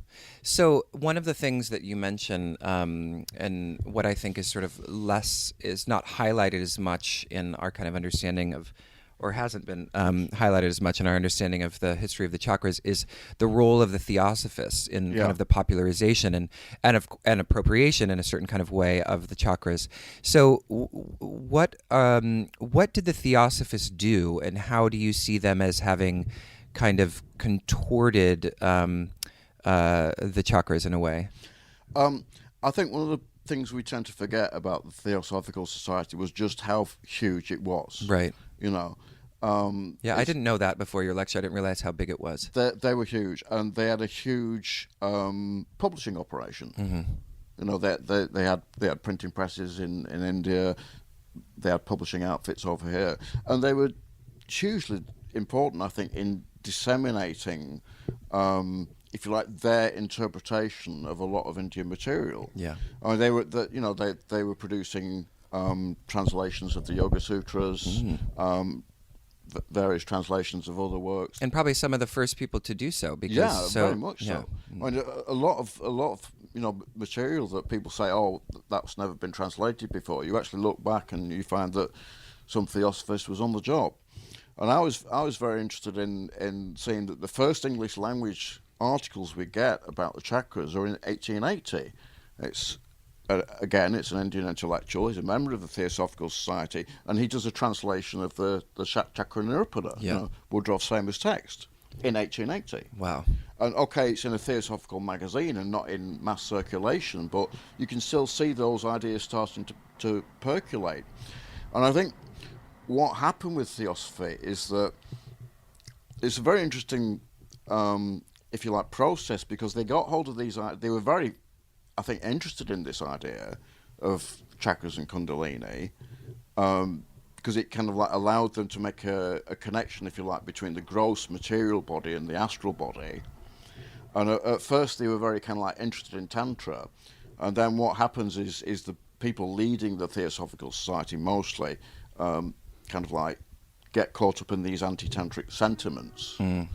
So one of the things that you mention, and what I think is sort of is not highlighted as much in our kind of understanding of, or hasn't been highlighted as much in our understanding of the history of the chakras, is the role of the Theosophists in kind of the popularization and appropriation in a certain kind of way of the chakras. So what did the Theosophists do, and how do you see them as having kind of contorted the chakras in a way?
I think one of the things we tend to forget about the Theosophical Society was just how huge it was.
Right.
I
didn't know that before your lecture. I didn't realize how big it was.
They were huge, and they had a huge publishing operation. Mm-hmm. They had printing presses in India. They had publishing outfits over here, and they were hugely important, I think, in disseminating, if you like, their interpretation of a lot of Indian material.
Yeah,
they were producing translations of the Yoga Sutras, various translations of other works,
and probably some of the first people to do so. Because
very much so. I mean, a lot of material that people say, oh, that's never been translated before. You actually look back and you find that some Theosophist was on the job. And I was very interested in seeing that the first English language articles we get about the chakras are in 1880. It's it's an Indian intellectual. He's a member of the Theosophical Society, and he does a translation of the Chakra Nirupada, Woodruff's famous text, in 1880.
Wow.
And okay, it's in a Theosophical magazine and not in mass circulation, but you can still see those ideas starting to percolate. And I think what happened with Theosophy is that it's a very interesting, if you like, process, because they got hold of these. They were very, I think, interested in this idea of chakras and Kundalini, because it kind of like allowed them to make a connection, if you like, between the gross material body and the astral body. And at first they were very kind of like interested in Tantra, and then what happens is the people leading the Theosophical Society mostly kind of like get caught up in these anti-tantric sentiments, and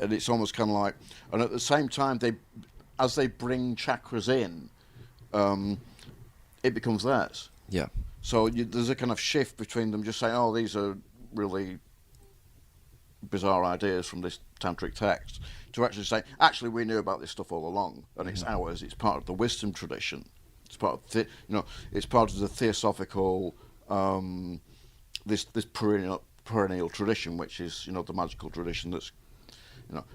it's almost kind of like, and at the same time as they bring chakras in, it becomes theirs.
Yeah.
So there's a kind of shift between them just saying, oh, these are really bizarre ideas from this tantric text to actually say, actually, we knew about this stuff all along, and it's ours. It's part of the wisdom tradition. It's part of it's part of the theosophical this perennial tradition, which is the magical tradition that's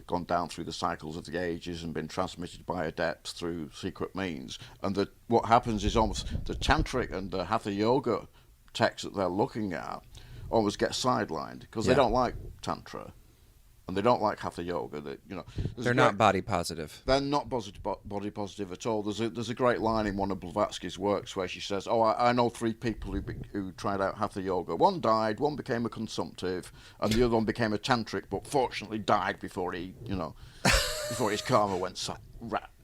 gone down through the cycles of the ages and been transmitted by adepts through secret means. And what happens is almost the tantric and the hatha yoga texts that they're looking at almost get sidelined because they don't like tantra and they don't like hatha yoga.
They're not body positive.
They're not body positive at all. There's a great line in one of Blavatsky's works where she says, "Oh, I know 3 people who tried out hatha yoga. One died, one became a consumptive, and the other one became a tantric, but fortunately died before before his karma went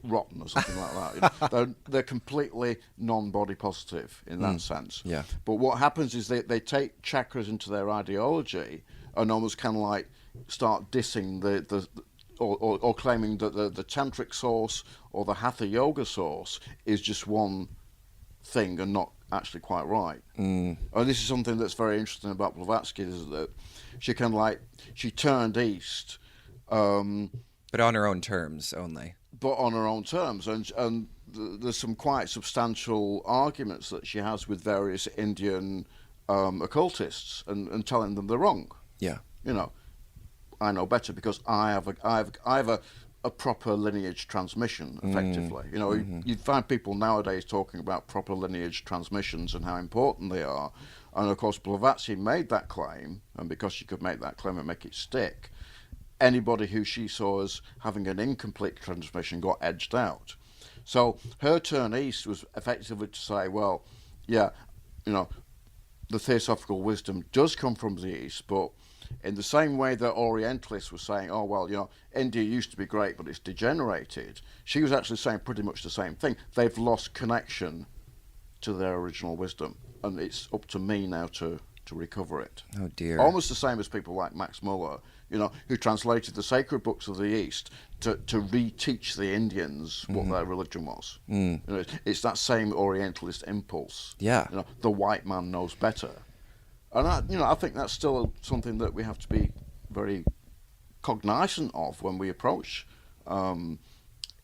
rotten or something like that." They're completely non-body positive in that sense.
Yeah.
But what happens is they take chakras into their ideology and almost kind of like start dissing or claiming that the tantric source or the hatha yoga source is just one thing and not actually quite right. And this is something that's very interesting about Blavatsky, is that she turned east,
but on her own terms only.
But on her own terms, and there's some quite substantial arguments that she has with various Indian occultists and telling them they're wrong.
Yeah.
I know better because I have a proper lineage transmission, effectively. You'd find people nowadays talking about proper lineage transmissions and how important they are. And of course, Blavatsky made that claim, and because she could make that claim and make it stick, anybody who she saw as having an incomplete transmission got edged out. So her turn east was effectively to say, well, yeah, the theosophical wisdom does come from the east, but in the same way that Orientalists were saying, oh, well, India used to be great, but it's degenerated, she was actually saying pretty much the same thing. They've lost connection to their original wisdom, and it's up to me now to recover it.
Oh, dear.
Almost the same as people like Max Muller, who translated the sacred books of the East to reteach the Indians what their religion was. It's that same Orientalist impulse.
Yeah.
The white man knows better. And I think that's still something that we have to be very cognizant of when we approach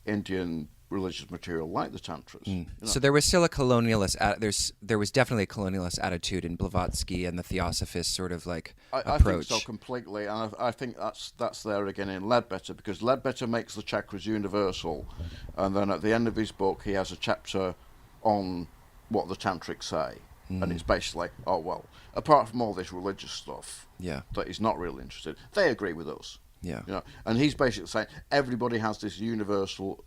Indian religious material like the Tantras.
So there was still a colonialist. There was definitely a colonialist attitude in Blavatsky and the Theosophist sort of like approach.
I think so completely, and I think that's there again in Ledbetter, because Ledbetter makes the chakras universal, and then at the end of his book he has a chapter on what the Tantrics say. And it's basically, oh, well, apart from all this religious stuff that he's not really interested, they agree with us.
Yeah.
And he's basically saying everybody has this universal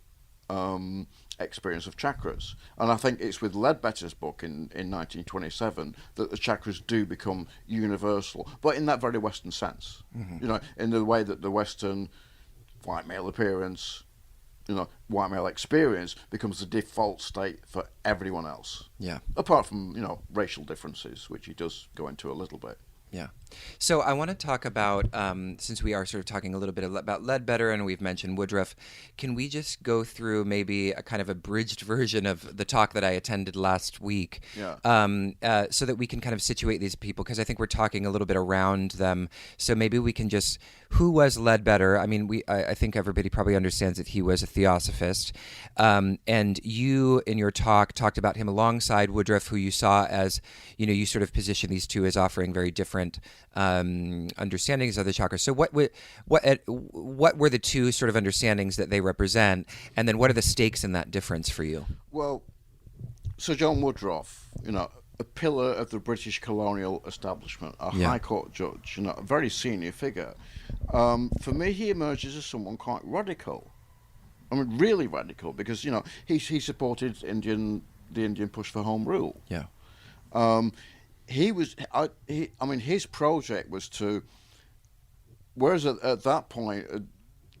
experience of chakras. And I think it's with Ledbetter's book in 1927 that the chakras do become universal, but in that very Western sense. In the way that the Western white male appearance, white male experience becomes the default state for everyone else.
Yeah.
Apart from, racial differences, which he does go into a little bit.
Yeah. So I want to talk about, since we are sort of talking a little bit about Ledbetter and we've mentioned Woodruff, can we just go through maybe a kind of abridged version of the talk that I attended last week?
Yeah.
So that we can kind of situate these people, because I think we're talking a little bit around them. So maybe we can just, who was Ledbetter? I mean, I think everybody probably understands that he was a Theosophist. And you, in your talk, talked about him alongside Woodruff, who you saw as, you sort of position these two as offering very different understandings of the chakras. So what were the two sort of understandings that they represent, and then what are the stakes in that difference for you?
Well, Sir John Woodruff, a pillar of the British colonial establishment, a High Court judge, a very senior figure. For me, he emerges as someone quite radical. I mean, really radical, because he supported the Indian push for home rule.
Yeah.
His project was to, whereas at that point,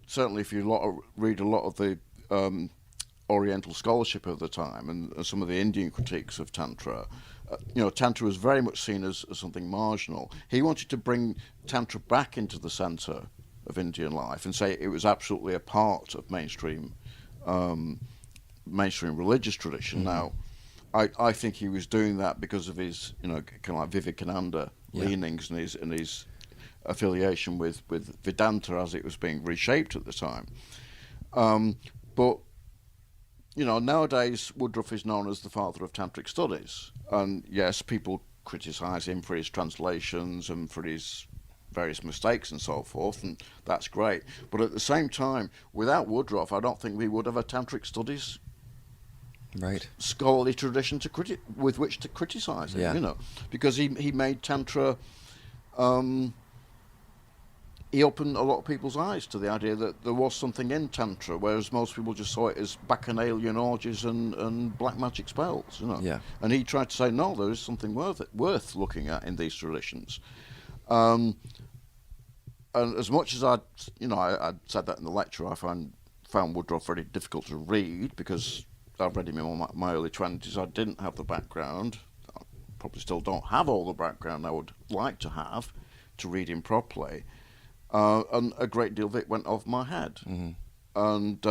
certainly if you read a lot of the Oriental scholarship of the time and some of the Indian critiques of Tantra, Tantra was very much seen as something marginal. He wanted to bring Tantra back into the centre of Indian life and say it was absolutely a part of mainstream religious tradition. Now, I think he was doing that because of his, kind of like Vivekananda leanings and his affiliation with Vedanta as it was being reshaped at the time. But nowadays Woodruff is known as the father of tantric studies, and yes, people criticise him for his translations and for his various mistakes and so forth, and that's great. But at the same time, without Woodruff, I don't think we would have a tantric studies scholarly tradition with which to criticise him. Because he made tantra. He opened a lot of people's eyes to the idea that there was something in tantra, whereas most people just saw it as bacchanalian orgies and black magic spells.
Yeah.
And he tried to say, no, there is something worth looking at in these traditions. And as much as I'd said that in the lecture, I found Woodruff very difficult to read because I've read him in my early 20s. I didn't have the background. I probably still don't have all the background I would like to have to read him properly. And a great deal of it went off my head.
Mm-hmm.
And,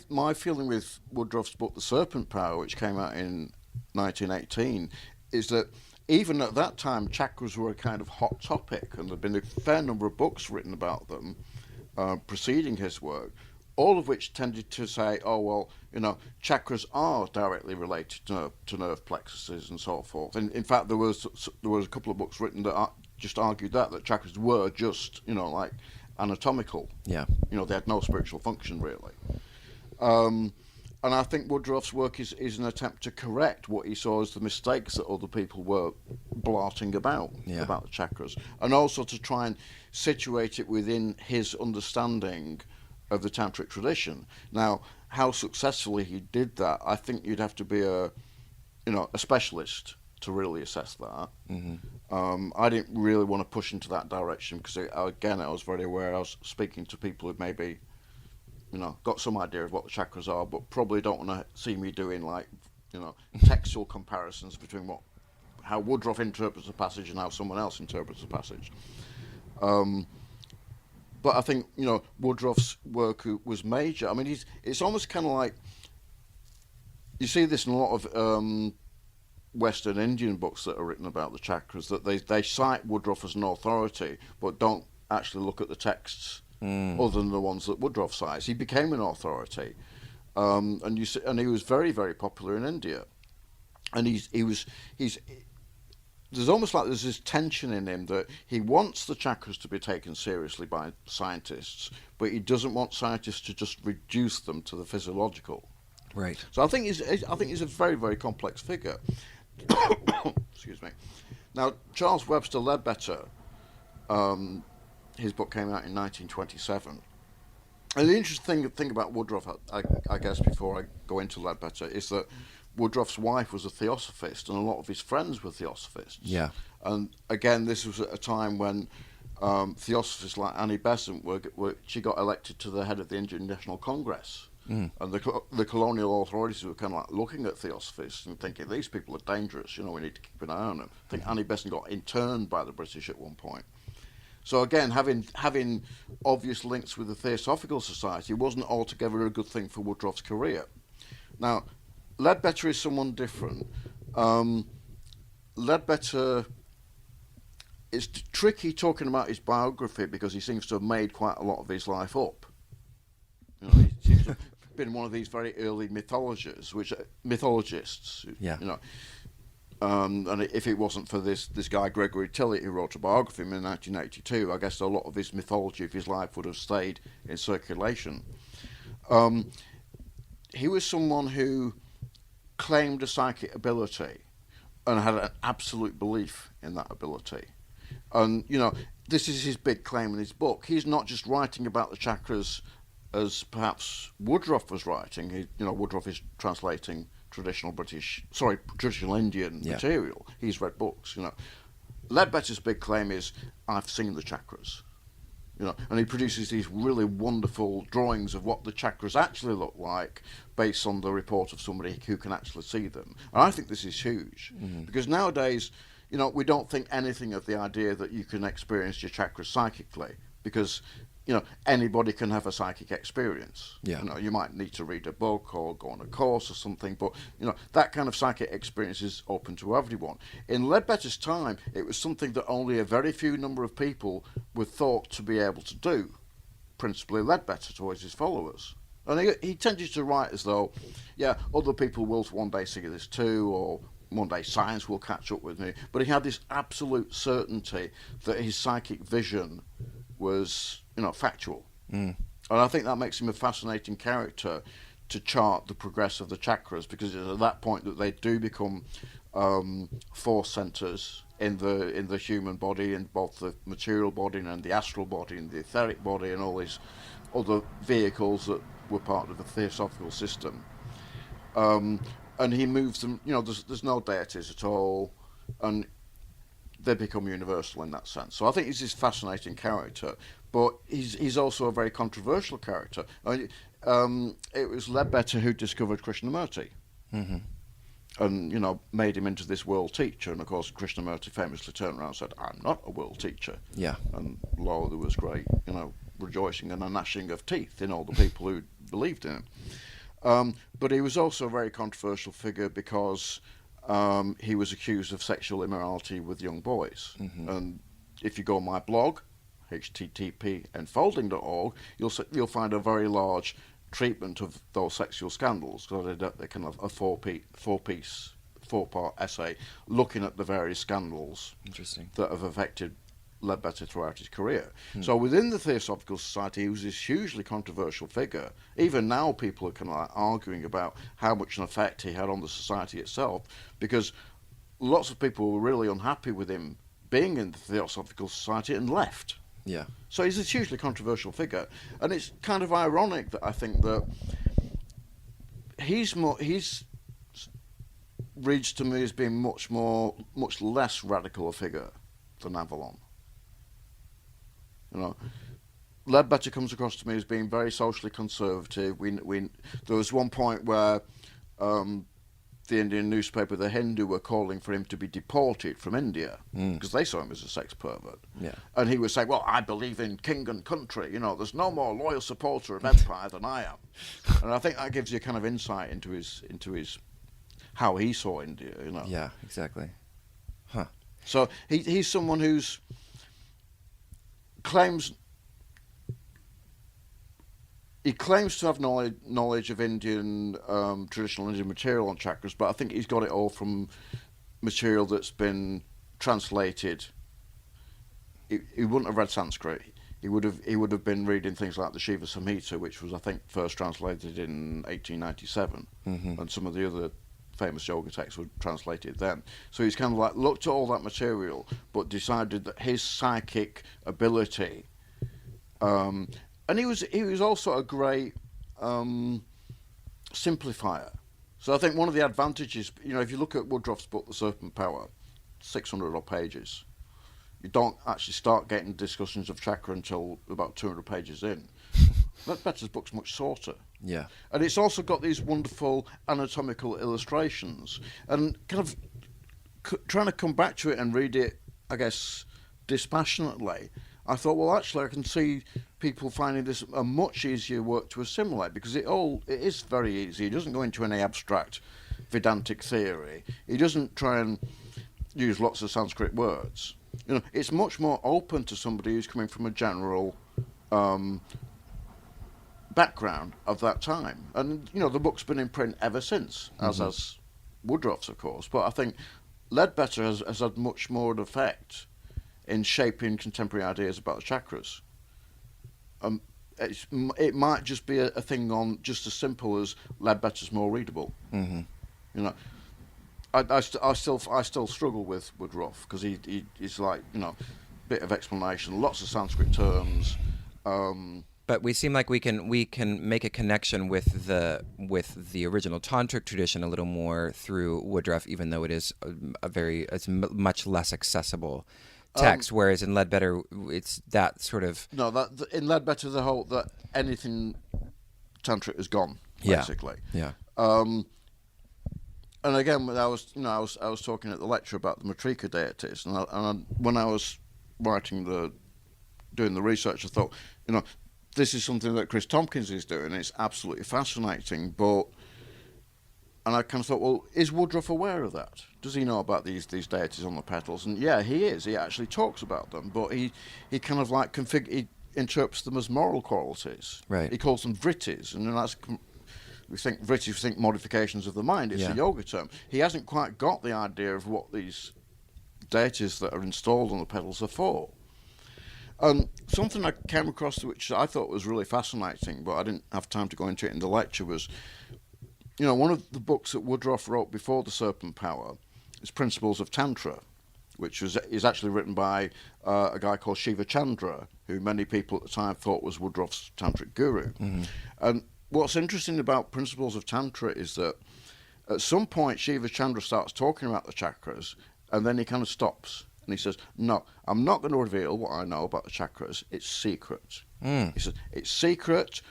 my feeling with Woodruff's book, The Serpent Power, which came out in 1918, is that even at that time, chakras were a kind of hot topic, and there'd been a fair number of books written about them preceding his work, all of which tended to say, oh, well, chakras are directly related to nerve plexuses and so forth. And in fact, there was a couple of books written that just argued that chakras were just, like anatomical.
Yeah.
They had no spiritual function, really. And I think Woodruff's work is an attempt to correct what he saw as the mistakes that other people were blotting about the chakras, and also to try and situate it within his understanding of the tantric tradition. Now, how successfully he did that, I think you'd have to be a specialist to really assess that.
Mm-hmm.
I didn't really want to push into that direction because, again, I was very aware I was speaking to people who maybe, got some idea of what the chakras are, but probably don't want to see me doing textual comparisons between how Woodruff interprets a passage and how someone else interprets a passage. But I think, Woodruff's work was major. I mean, it's almost kind of like, you see this in a lot of Western Indian books that are written about the chakras, that they cite Woodruff as an authority, but don't actually look at the texts other than the ones that Woodruff cites. He became an authority, and he was very, very popular in India. And there's almost like there's this tension in him that he wants the chakras to be taken seriously by scientists, but he doesn't want scientists to just reduce them to the physiological.
Right.
So I think he's a very, very complex figure. Excuse me. Now, Charles Webster Leadbetter, his book came out in 1927. And the interesting thing about Woodruff, I guess, before I go into Leadbetter, is that Woodruff's wife was a theosophist, and a lot of his friends were theosophists.
Yeah.
And again, this was at a time when theosophists like Annie Besant she got elected to the head of the Indian National Congress. And the colonial authorities were kind of like looking at theosophists and thinking, these people are dangerous, we need to keep an eye on them. I think Annie Besant got interned by the British at one point. So again, having obvious links with the Theosophical Society wasn't altogether a good thing for Woodruff's career. Now, Leadbetter is someone different. Leadbetter, it's tricky talking about his biography because he seems to have made quite a lot of his life up. He seems to have been one of these very early mythologists. And if it wasn't for this guy Gregory Tillett who wrote a biography of him in 1982, I guess a lot of his mythology of his life would have stayed in circulation. He was someone who claimed a psychic ability and had an absolute belief in that ability. And, this is his big claim in his book. He's not just writing about the chakras as perhaps Woodruff was writing. Woodruff is translating traditional Indian material. He's read books, Leadbetter's big claim is, I've seen the chakras. And he produces these really wonderful drawings of what the chakras actually look like based on the report of somebody who can actually see them. And I think this is huge, because nowadays, we don't think anything of the idea that you can experience your chakras psychically, because anybody can have a psychic experience.
Yeah.
You might need to read a book or go on a course or something, but that kind of psychic experience is open to everyone. In Ledbetter's time, it was something that only a very few number of people were thought to be able to do, principally Ledbetter towards his followers. And he tended to write as though, other people will one day see this too, or one day science will catch up with me. But he had this absolute certainty that his psychic vision was, factual. And I think that makes him a fascinating character to chart the progress of the chakras, because it's at that point that they do become force centers in the human body, in both the material body and the astral body and the etheric body and all these other vehicles that were part of the theosophical system. And he moves them, there's no deities at all, and they become universal in that sense. So I think he's this fascinating character, but he's also a very controversial character. It was Ledbetter who discovered Krishnamurti, and made him into this world teacher. And of course, Krishnamurti famously turned around and said, "I'm not a world teacher."
Yeah.
And lo, there was great, rejoicing and a gnashing of teeth in all the people who believed in him. But he was also a very controversial figure because he was accused of sexual immorality with young boys. And if you go on my blog, http://enfolding.org, you'll find a very large treatment of those sexual scandals. So they kind of a four-part essay looking at the various scandals that have affected Ledbetter throughout his career. So within the Theosophical Society, he was this hugely controversial figure. Even now, people are kind of arguing about how much an effect he had on the society itself, because lots of people were really unhappy with him being in the Theosophical Society and left.
Yeah.
So he's this hugely controversial figure, and it's kind of ironic that I think that he's reads to me as being much less radical a figure than Avalon. Ledbetter comes across to me as being very socially conservative. There was one point where the Indian newspaper, The Hindu, were calling for him to be deported from India because they saw him as a sex pervert. Yeah. And he was saying, "Well, I believe in king and country. There's no more loyal supporter of empire than I am." And I think that gives you kind of insight into his how he saw India.
Yeah, exactly. Huh.
So he's someone who's claims to have knowledge of Indian traditional Indian material on chakras, but I think he's got it all from material that's been translated. He wouldn't have read Sanskrit. He would have been reading things like the Shiva Samhita, which was, I think, first translated in 1897, and some of the other famous yoga texts were translated then. So he's kind of looked at all that material, but decided that his psychic ability, and he was also a great simplifier. So I think one of the advantages, if you look at Woodruff's book, The Serpent Power, 600 odd pages, you don't actually start getting discussions of chakra until about 200 pages in. Ledbetter's book's much shorter.
Yeah.
And it's also got these wonderful anatomical illustrations. And kind of trying to come back to it and read it, I guess, dispassionately, I thought, well, actually, I can see people finding this a much easier work to assimilate, because it is very easy. He doesn't go into any abstract Vedantic theory. He doesn't try and use lots of Sanskrit words. It's much more open to somebody who's coming from a general background of that time. And, the book's been in print ever since, as has Woodruff's, of course. But I think Ledbetter has had much more of an effect in shaping contemporary ideas about the chakras. It might just be a thing on just as simple as Ledbetter's more readable. I still struggle with Woodruff, because he's like, bit of explanation, lots of Sanskrit terms.
But we seem like we can make a connection with the original tantric tradition a little more through Woodruff, even though it is it's much less accessible text. Whereas in Ledbetter, it's that sort of
in Ledbetter that anything tantric is gone, basically.
Yeah.
And again, I was talking at the lecture about the Matrika deities, and when I was writing the doing the research, I thought, this is something that Chris Tompkins is doing. It's absolutely fascinating, and I kind of thought, well, is Woodruff aware of that? Does he know about these deities on the petals? And yeah, he is. He actually talks about them, but he kind of like he interprets them as moral qualities.
Right.
He calls them vrittis, and that's we think vrittis, we think modifications of the mind. It's a yoga term. He hasn't quite got the idea of what these deities that are installed on the petals are for. And something I came across which I thought was really fascinating, but I didn't have time to go into it in the lecture, was, one of the books that Woodruff wrote before The Serpent Power is Principles of Tantra, which is actually written by a guy called Shiva Chandra, who many people at the time thought was Woodruff's tantric guru. Mm-hmm. And what's interesting about Principles of Tantra is that at some point Shiva Chandra starts talking about the chakras, and then he kind of stops. And he says, no, I'm not going to reveal what I know about the chakras. It's secret. He says, it's secret.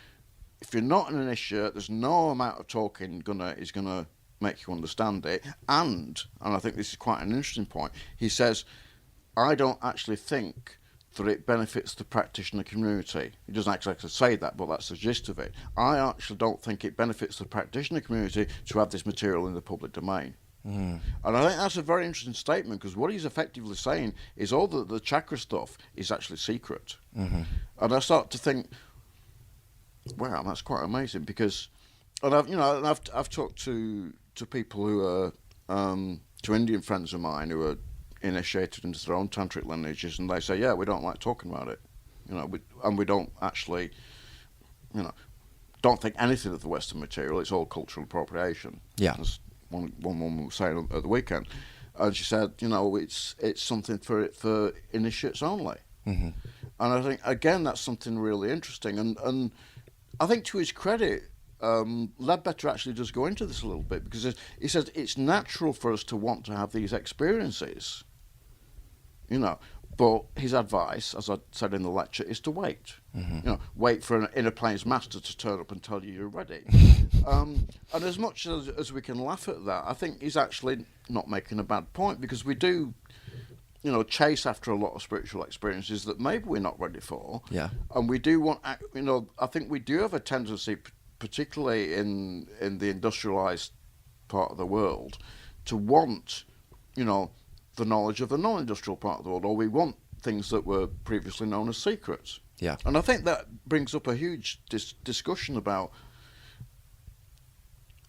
If you're not an initiate, there's no amount of talking is going to make you understand it. And I think this is quite an interesting point, he says, I don't actually think that it benefits the practitioner community. He doesn't actually say that, but that's the gist of it. I actually don't think it benefits the practitioner community to have this material in the public domain. And I think that's a very interesting statement, because what he's effectively saying is all the chakra stuff is actually secret. Mm-hmm. And I start to think, wow, that's quite amazing, because, and I've talked to people who are to Indian friends of mine who are initiated into their own tantric lineages, and they say, yeah, we don't like talking about it, and we don't actually, don't think anything of the Western material. It's all cultural appropriation.
Yeah.
One woman was saying at the weekend, and she said, it's something for initiates only. Mm-hmm. And I think, again, that's something really interesting. And I think, to his credit, Ledbetter actually does go into this a little bit, because he says it's natural for us to want to have these experiences, but his advice, as I said in the lecture, is to wait. Mm-hmm. Wait for an inner planes master to turn up and tell you you're ready. And as much as we can laugh at that, I think he's actually not making a bad point, because we do, chase after a lot of spiritual experiences that maybe we're not ready for. Yeah. And we do want, I think we do have a tendency, particularly in the industrialized part of the world, to want, the knowledge of the non-industrial part of the world, or we want things that were previously known as secrets. Yeah. And I think that brings up a huge discussion about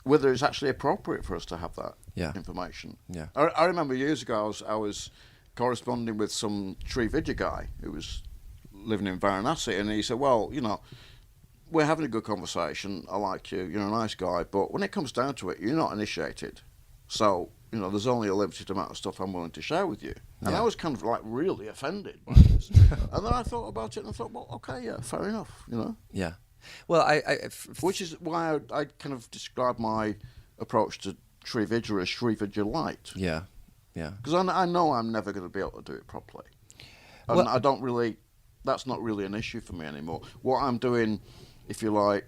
whether it's actually appropriate for us to have that information. Yeah. I remember years ago I was corresponding with some Sri Vidya guy who was living in Varanasi, and he said, well, we're having a good conversation, I like you, you're a nice guy, but when it comes down to it, you're not initiated. So, there's only a limited amount of stuff I'm willing to share with you. And I was kind of like really offended by this. And then I thought about it and I thought, well, okay, yeah, fair enough,
Yeah. Well,
which is why I kind of describe my approach to Sri Vidya as Sri Vidya light.
Yeah, yeah.
Because I know I'm never going to be able to do it properly. And I don't really, that's not really an issue for me anymore. What I'm doing, if you like,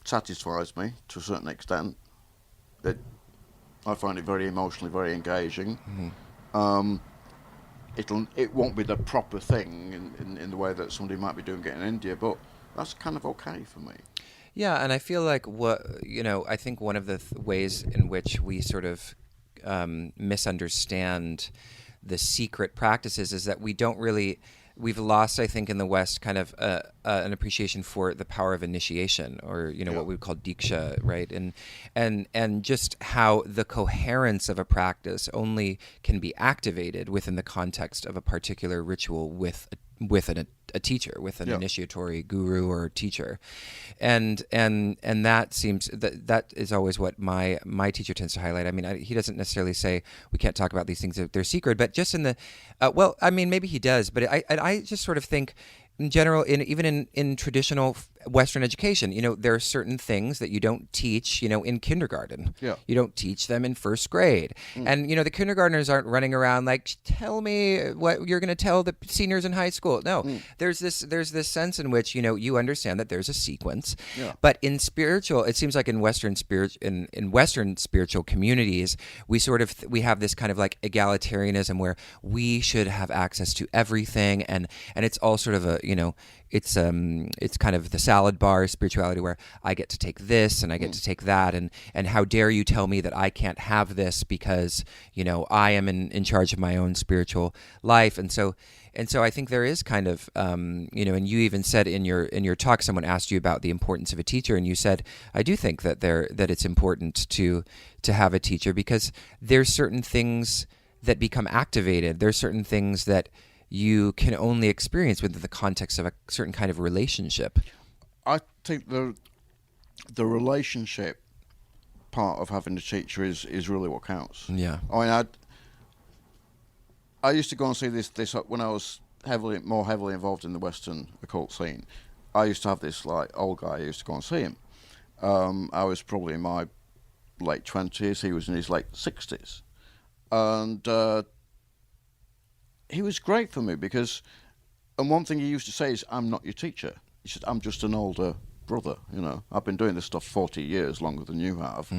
satisfies me to a certain extent. I find it very emotionally very engaging. Mm-hmm. It won't be the proper thing in the way that somebody might be doing it in India, but that's kind of okay for me.
Yeah, and I feel like I think one of the ways in which we sort of misunderstand the secret practices is that we've lost, I think, in the West kind of an appreciation for the power of initiation, or what we would call diksha, right? And just how the coherence of a practice only can be activated within the context of a particular ritual with a teacher, with an initiatory guru or teacher, and that seems that is always what my teacher tends to highlight. I mean, he doesn't necessarily say we can't talk about these things if they're secret, but just in the maybe he does, but I just sort of think in general, even in traditional Western education. There are certain things that you don't teach, in kindergarten.
Yeah.
You don't teach them in first grade. And, the kindergartners aren't running around like, tell me what you're going to tell the seniors in high school. No, there's this sense in which, you understand that there's a sequence.
Yeah.
But in spiritual, it seems like in Western spiritual communities, we have this kind of like egalitarianism where we should have access to everything. And it's all sort of it's kind of the salad bar spirituality where I get to take this and I get to take that, and how dare you tell me that I can't have this because I am in charge of my own spiritual life. And so I think there is kind of and you even said in your talk, someone asked you about the importance of a teacher, and you said, I do think that it's important to have a teacher, because there's certain things that become activated. There's certain things that you can only experience within the context of a certain kind of relationship.
I think the relationship part of having a teacher is really what counts.
Yeah.
I mean, I used to go and see this when I was more heavily involved in the Western occult scene. I used to have this like old guy. I used to go and see him. I was probably in my late 20s. He was in his late 60s, and he was great for me because, and one thing he used to say is, I'm not your teacher. He said, I'm just an older brother, I've been doing this stuff 40 years longer than you have.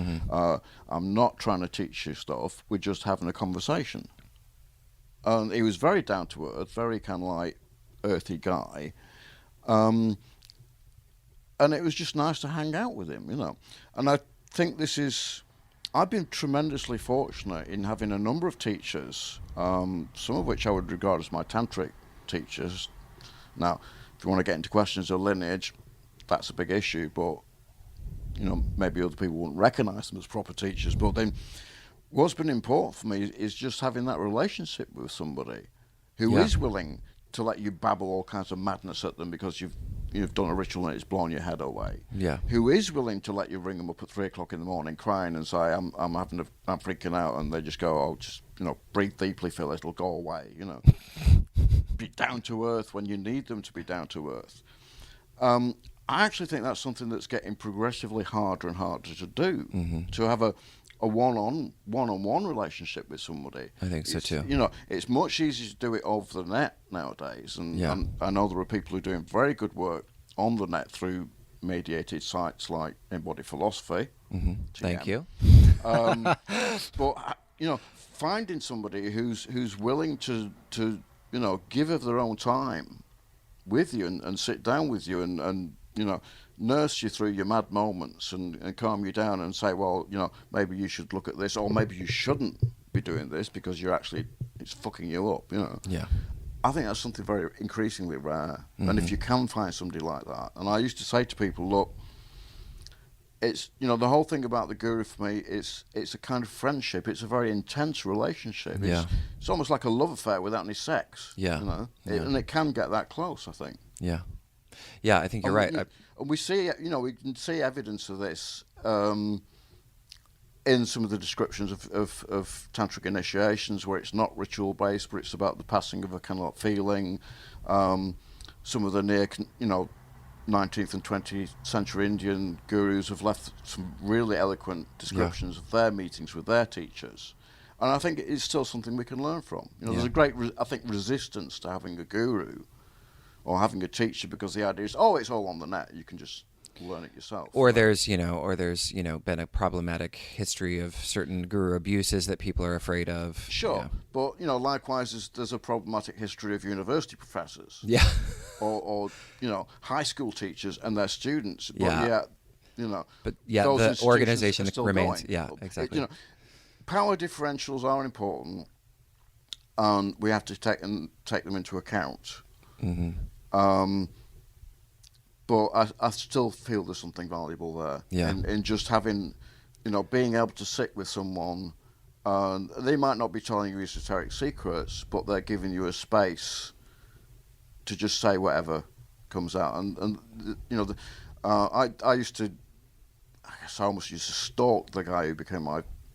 I'm not trying to teach you stuff, we're just having a conversation. And he was very down to earth, very kind of like earthy guy. And it was just nice to hang out with him, And I think I've been tremendously fortunate in having a number of teachers, some of which I would regard as my tantric teachers. Now, if you want to get into questions of lineage, that's a big issue, but maybe other people wouldn't recognise them as proper teachers. But then what's been important for me is just having that relationship with somebody who is willing to let you babble all kinds of madness at them because you've done a ritual and it's blown your head away.
Yeah.
Who is willing to let you ring them up at 3 o'clock in the morning crying and say, I'm freaking out, and they just go, oh, just, breathe deeply, Phil, it'll go away, Be down to earth when you need them to be down to earth. I actually think that's something that's getting progressively harder and harder to do, to have a one-on-one relationship with somebody.
I think so too.
It's much easier to do it over the net nowadays, and I know there are people who are doing very good work on the net through mediated sites like Embodied Philosophy.
Thank you.
But finding somebody who's willing to give of their own time with you and sit down with you and nurse you through your mad moments and calm you down and say, well, maybe you should look at this, or maybe you shouldn't be doing this because it's fucking you up,
Yeah.
I think that's something very increasingly rare. And if you can find somebody like that, and I used to say to people, look, it's the whole thing about the guru for me, it's a kind of friendship. It's a very intense relationship. It's almost like a love affair without any sex.
Yeah.
And it can get that close, I think.
Yeah. Yeah, I think you're right.
And we see, we can see evidence of this in some of the descriptions of tantric initiations, where it's not ritual based, but it's about the passing of a kind of feeling. Some of the near, 19th and 20th century Indian gurus have left some really eloquent descriptions of their meetings with their teachers. And I think it's still something we can learn from. There's a great, resistance to having a guru or having a teacher, because the idea is, it's all on the net. You can just learn it yourself.
Or there's been a problematic history of certain guru abuses that people are afraid of.
Sure,
Yeah.
But likewise, there's a problematic history of university professors.
Yeah.
or high school teachers and their students. But
But
those
the
institutions
organization
are still
remains.
going.
Yeah, exactly.
Power differentials are important, and we have to take them into account. But I still feel there's something valuable there.
Yeah.
In just having, being able to sit with someone, and they might not be telling you esoteric secrets, but they're giving you a space to just say whatever comes out. I used to, I guess I almost used to stalk the guy who became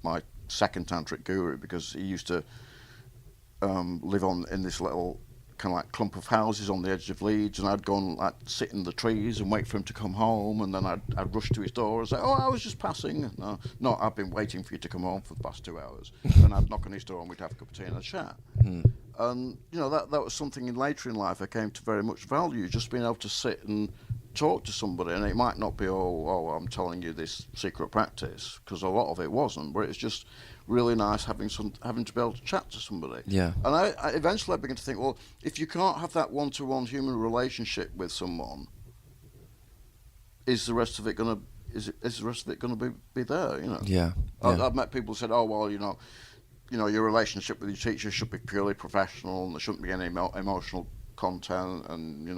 my second tantric guru, because he used to live in this little kind of like clump of houses on the edge of Leeds, and I'd go and like sit in the trees and wait for him to come home, and then I'd rush to his door and say, "Oh, I was just passing." No, I've been waiting for you to come home for the past 2 hours. Then I'd knock on his door and we'd have a cup of tea and a chat. And that was something later in life I came to very much value, just being able to sit and talk to somebody. And it might not be, oh, I'm telling you this secret practice, because a lot of it wasn't, but it's just really nice having to be able to chat to somebody.
Yeah.
And I eventually began to think, well, if you can't have that one-to-one human relationship with someone, is the rest of it going to be there?
Yeah.
I've met people who said, oh, well, your relationship with your teacher should be purely professional, and there shouldn't be any emotional content, and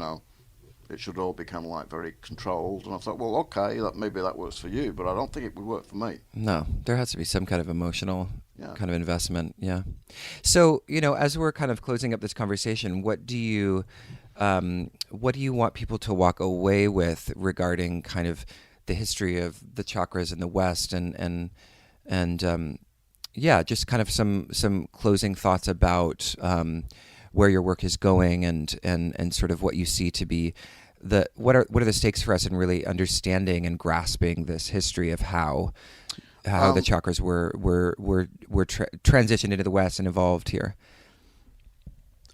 it should all be kind of like very controlled. And I thought, well, okay, maybe that works for you, but I don't think it would work for me.
No, there has to be some kind of emotional kind of investment. Yeah. So, as we're kind of closing up this conversation, what do you want people to walk away with regarding kind of the history of the chakras in the West, and just kind of some closing thoughts about where your work is going, and sort of what you see to be what are the stakes for us in really understanding and grasping this history of how the chakras were transitioned into the West and evolved here.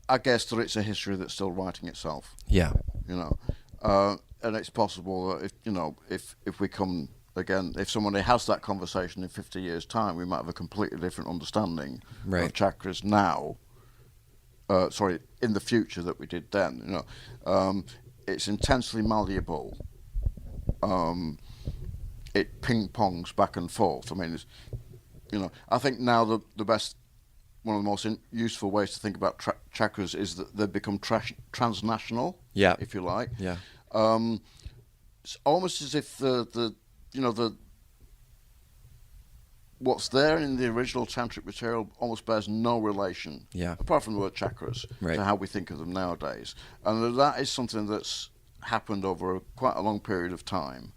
I guess that it's a history that's still writing itself.
Yeah.
And it's possible that if we come again, if somebody has that conversation in 50 years' time, we might have a completely different understanding of chakras now. In the future that we did then. It's intensely malleable. It ping-pongs back and forth. I mean, I think now the best, one of the most useful ways to think about chakras is that they've become transnational, if you like.
Yeah.
It's almost as if the what's there in the original tantric material almost bears no relation, apart from the word chakras, to how we think of them nowadays. And that is something that's happened over quite a long period of time.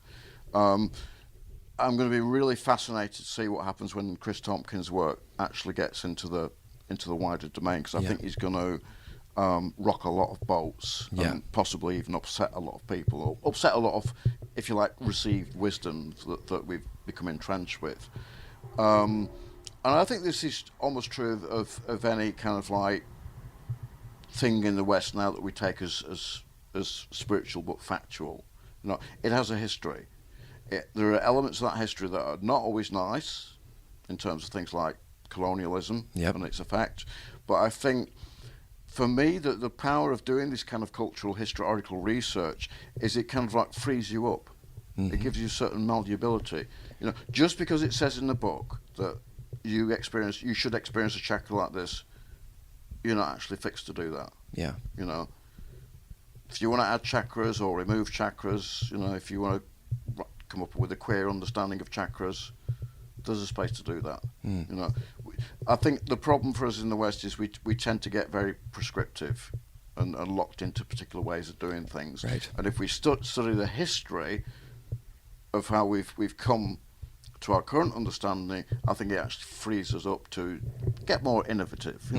I'm going to be really fascinated to see what happens when Chris Tompkins' work actually gets into the wider domain, because I think he's going to rock a lot of boats, and possibly even upset a lot of people, or upset a lot of, if you like, received wisdom that we've become entrenched with. And I think this is almost true of any kind of like thing in the West now that we take as spiritual but factual. It has a history. There are elements of that history that are not always nice, in terms of things like colonialism and its effect. But I think, for me, the power of doing this kind of cultural historical research is it kind of like frees you up. Mm-hmm. It gives you certain malleability. Just because it says in the book that you should experience a chakra like this, you're not actually fixed to do that.
Yeah.
If you want to add chakras or remove chakras, if you want to come up with a queer understanding of chakras, there's a space to do that. I think the problem for us in the West is we tend to get very prescriptive and locked into particular ways of doing things.
Right.
And if we study the history of how we've come to our current understanding, I think it actually frees us up to get more innovative.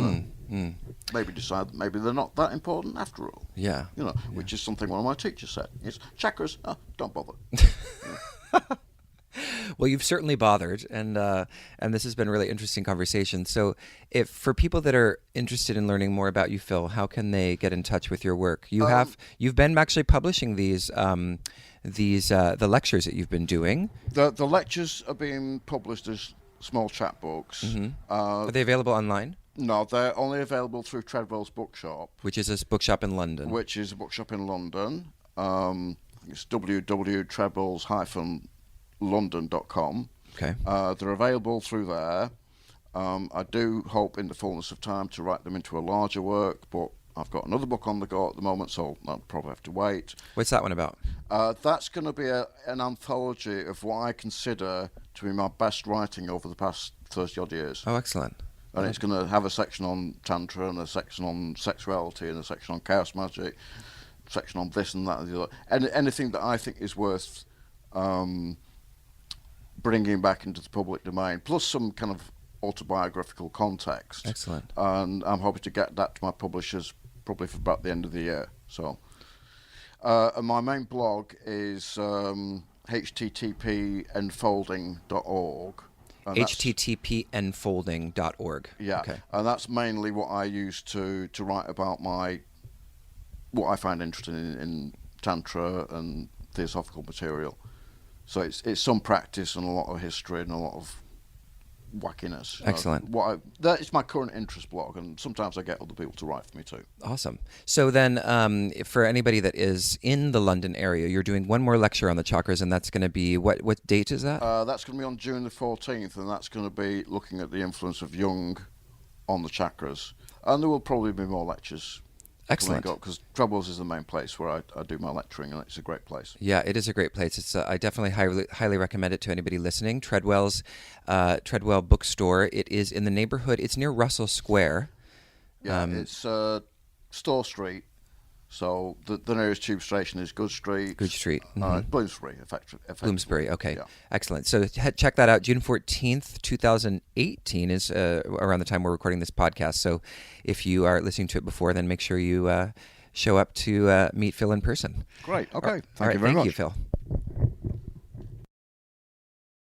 Maybe decide that maybe they're not that important after all.
Yeah.
Which is something one of my teachers said. It's chakras, don't bother.
Well, you've certainly bothered, and this has been a really interesting conversation. So, if for people that are interested in learning more about you, Phil, how can they get in touch with your work? You've been actually publishing these the lectures that you've been doing.
The lectures are being published as small chapbooks.
Mm-hmm. Are they available online?
No, they're only available through Treadwell's Bookshop,
which is a bookshop in London.
It's www.treadwells-london.com.
Okay.
They're available through there. I do hope in the fullness of time to write them into a larger work, but I've got another book on the go at the moment, so I'll probably have to wait.
What's that one about?
That's going to be an anthology of what I consider to be my best writing over the past 30-odd years.
Oh, excellent.
And it's going to have a section on Tantra, and a section on sexuality, and a section on chaos magic, a section on this and that and the other. And anything that I think is worth bringing back into the public domain, plus some kind of autobiographical context.
Excellent.
And I'm hoping to get that to my publishers probably for about the end of the year. So, and my main blog is http://enfolding.org.
http://enfolding.org.
Yeah,
Okay.
and that's mainly what I use to write about what I find interesting in Tantra and theosophical material. So it's some practice and a lot of history and a lot of wackiness.
Excellent.
That is my current interest blog, and sometimes I get other people to write for me too.
Awesome. So then, for anybody that is in the London area, you're doing one more lecture on the chakras, and that's going to be what date is that?
That's going to be on June the 14th, and that's going to be looking at the influence of Jung on the chakras. And there will probably be more lectures.
Excellent.
Because Treadwell's is the main place where I do my lecturing, and it's a great place.
Yeah, it is a great place. It's I definitely highly recommend it to anybody listening. Treadwell Bookstore. It is in the neighborhood. It's near Russell Square.
Yeah, it's Store Street. So the nearest tube station is Good Street.
Good Street.
Bloomsbury, effectively.
Bloomsbury, okay.
Yeah.
Excellent. So check that out. June 14th, 2018 is around the time we're recording this podcast. So if you are listening to it before, then make sure you show up to meet Phil in person.
Great. Okay.
Thank you very much. Thank you, Phil.